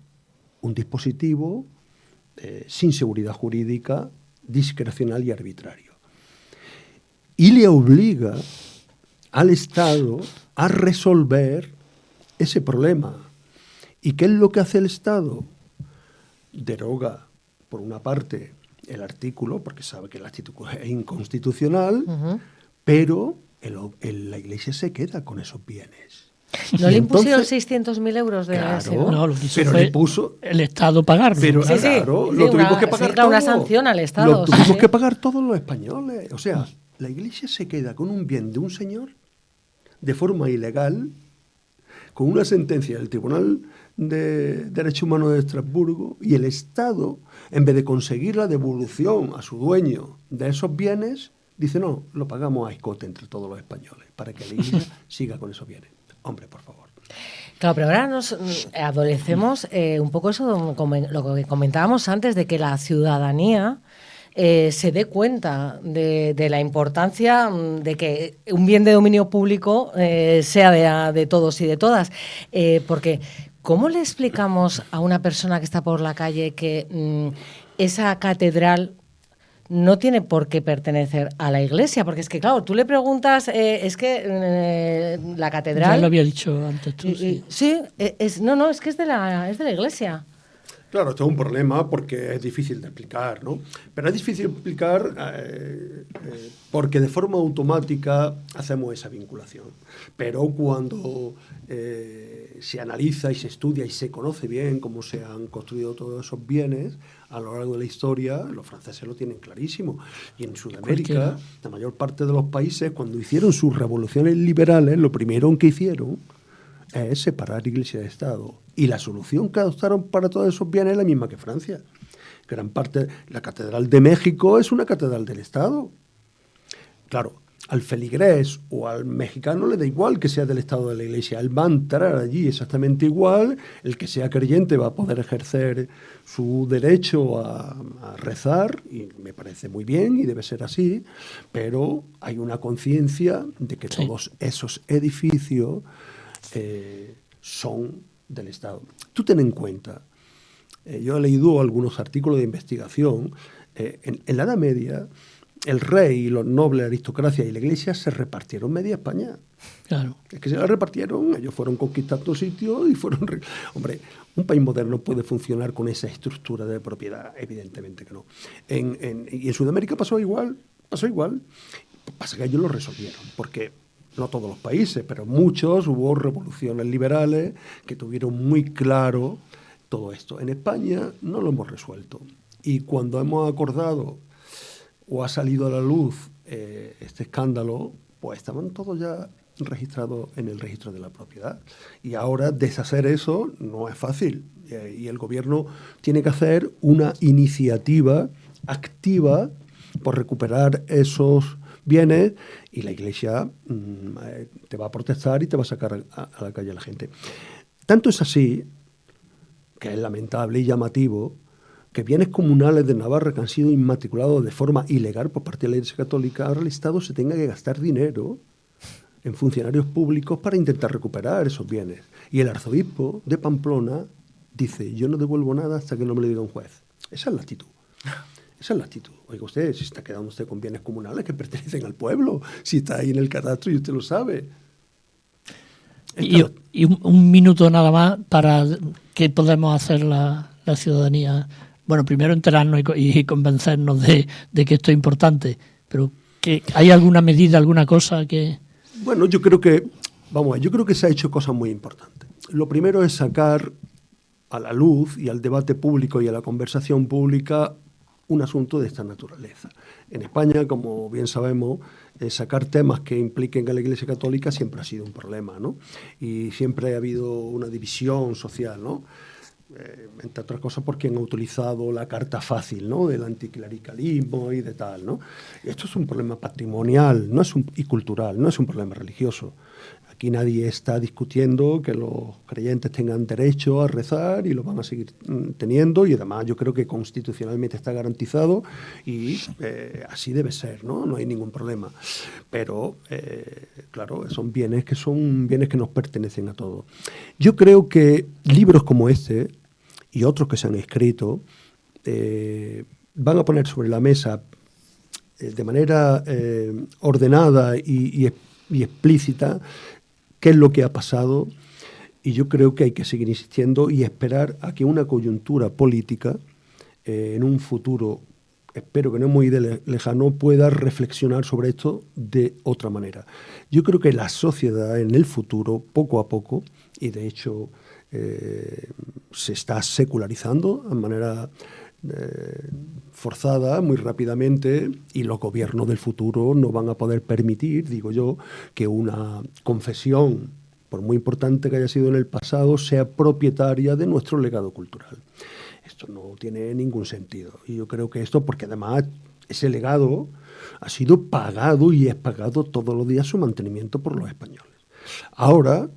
un dispositivo sin seguridad jurídica, discrecional y arbitrario. Y le obliga al Estado a resolver ese problema. ¿Y qué es lo que hace el Estado? Deroga, por una parte, el artículo, porque sabe que el artículo es inconstitucional, pero la Iglesia se queda con esos bienes. ¿No le impusieron 600.000 euros de claro, no, lo que hizo pero fue le puso el Estado pagarlo. Pero sí, claro, sí, lo tuvimos que pagar todo. Una sanción al Estado. Lo tuvimos que pagar todos los españoles. O sea, la Iglesia se queda con un bien de un señor de forma ilegal, con una sentencia del Tribunal de Derechos Humanos de Estrasburgo, y el Estado, en vez de conseguir la devolución a su dueño de esos bienes, dice, no, lo pagamos a escote entre todos los españoles, para que la Iglesia siga con esos bienes. Hombre, por favor. Claro, pero ahora nos adolecemos un poco eso, lo que comentábamos antes, de que la ciudadanía se dé cuenta de la importancia de que un bien de dominio público sea de todos y de todas. Porque, ¿cómo le explicamos a una persona que está por la calle que esa catedral no tiene por qué pertenecer a la Iglesia? Porque es que, claro, tú le preguntas, es que la catedral... Ya lo había dicho antes tú, sí. Sí, es que es de la Iglesia. Claro, esto es un problema porque es difícil de explicar, ¿no? Pero es difícil de explicar porque de forma automática hacemos esa vinculación. Pero cuando se analiza y se estudia y se conoce bien cómo se han construido todos esos bienes a lo largo de la historia, los franceses lo tienen clarísimo. Y en Sudamérica, la mayor parte de los países, cuando hicieron sus revoluciones liberales, lo primero que hicieron es separar Iglesia de Estado. Y la solución que adoptaron para todos esos bienes es la misma que Francia. Gran parte, la Catedral de México es una catedral del Estado. Claro, al feligrés o al mexicano le da igual que sea del Estado o de la Iglesia. Él va a entrar allí exactamente igual. El que sea creyente va a poder ejercer su derecho a rezar, y me parece muy bien y debe ser así, pero hay una conciencia de que todos esos edificios son del Estado. Tú ten en cuenta, yo he leído algunos artículos de investigación, en la Edad Media el rey y los nobles, la aristocracia y la iglesia se repartieron media España. Claro. Es que se la repartieron, ellos fueron conquistando sitios y fueron... Hombre, un país moderno puede funcionar con esa estructura de propiedad, evidentemente que no. Y en Sudamérica pasó igual. Pasa que ellos lo resolvieron, porque no todos los países, pero muchos, hubo revoluciones liberales que tuvieron muy claro todo esto. En España no lo hemos resuelto. Y cuando hemos acordado o ha salido a la luz este escándalo, pues estaban todos ya registrados en el registro de la propiedad. Y ahora deshacer eso no es fácil. Y el gobierno tiene que hacer una iniciativa activa por recuperar esos bienes, y la Iglesia te va a protestar y te va a sacar a la calle a la gente. Tanto es así, que es lamentable y llamativo, que bienes comunales de Navarra que han sido inmatriculados de forma ilegal por parte de la Iglesia Católica, ahora el Estado se tenga que gastar dinero en funcionarios públicos para intentar recuperar esos bienes. Y el arzobispo de Pamplona dice, yo no devuelvo nada hasta que no me lo diga un juez. Esa es la actitud. Esa es la actitud. Oiga usted, si está quedando usted con bienes comunales que pertenecen al pueblo, si está ahí en el cadastro y usted lo sabe. Y un minuto nada más para qué podemos hacer la ciudadanía. Bueno, primero enterarnos y convencernos de que esto es importante, pero ¿hay alguna medida, alguna cosa que...? Bueno, yo creo que se ha hecho cosas muy importantes. Lo primero es sacar a la luz y al debate público y a la conversación pública un asunto de esta naturaleza. En España, como bien sabemos, sacar temas que impliquen a la Iglesia Católica siempre ha sido un problema, ¿no? Y siempre ha habido una división social, ¿no? Entre otras cosas porque han utilizado la carta fácil, ¿no? Del anticlericalismo y de tal, ¿no? Y esto es un problema patrimonial y cultural, no es un problema religioso. Aquí nadie está discutiendo que los creyentes tengan derecho a rezar y lo van a seguir teniendo, y además yo creo que constitucionalmente está garantizado y así debe ser, ¿no? No hay ningún problema. Pero, claro, son bienes que nos pertenecen a todos. Yo creo que libros como este y otros que se han escrito van a poner sobre la mesa de manera ordenada y explícita qué es lo que ha pasado, y yo creo que hay que seguir insistiendo y esperar a que una coyuntura política en un futuro, espero que no muy lejano, pueda reflexionar sobre esto de otra manera. Yo creo que la sociedad en el futuro, poco a poco, y de hecho se está secularizando de manera forzada muy rápidamente, y los gobiernos del futuro no van a poder permitir, digo yo, que una confesión, por muy importante que haya sido en el pasado, sea propietaria de nuestro legado cultural. Esto no tiene ningún sentido, y yo creo que esto, porque además ese legado ha sido pagado y es pagado todos los días su mantenimiento por los españoles. Ahora,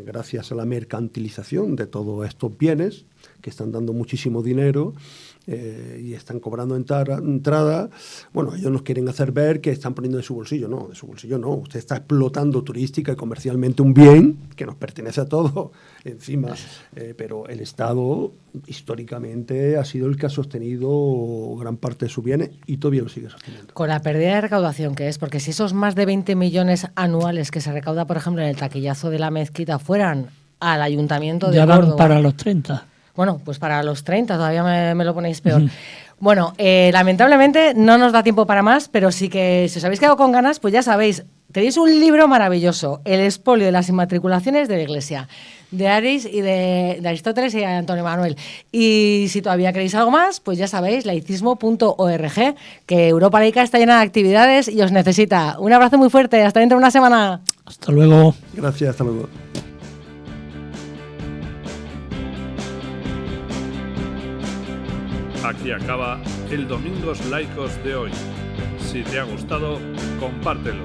gracias a la mercantilización de todos estos bienes, que están dando muchísimo dinero y están cobrando entrada, bueno, ellos nos quieren hacer ver que están poniendo de su bolsillo. No, de su bolsillo no. Usted está explotando turística y comercialmente un bien que nos pertenece a todos encima. Pero el Estado históricamente ha sido el que ha sostenido gran parte de sus bienes y todavía lo sigue sosteniendo. Con la pérdida de recaudación que es, porque si esos más de 20 millones anuales que se recauda, por ejemplo, en el taquillazo de la mezquita fueran al Ayuntamiento de Córdoba... Ya van para los 30. Bueno, pues para los 30 todavía me lo ponéis peor. Bueno, lamentablemente no nos da tiempo para más, pero sí que si os habéis quedado con ganas, pues ya sabéis, tenéis un libro maravilloso, El expolio de las inmatriculaciones de la Iglesia, de Aris y de Aristóteles y de Antonio Manuel. Y si todavía queréis algo más, pues ya sabéis, laicismo.org, que Europa Laica está llena de actividades y os necesita. Un abrazo muy fuerte, hasta dentro de una semana. Hasta luego. Gracias, hasta luego. Aquí acaba el Domingos Laicos de hoy. Si te ha gustado, compártelo.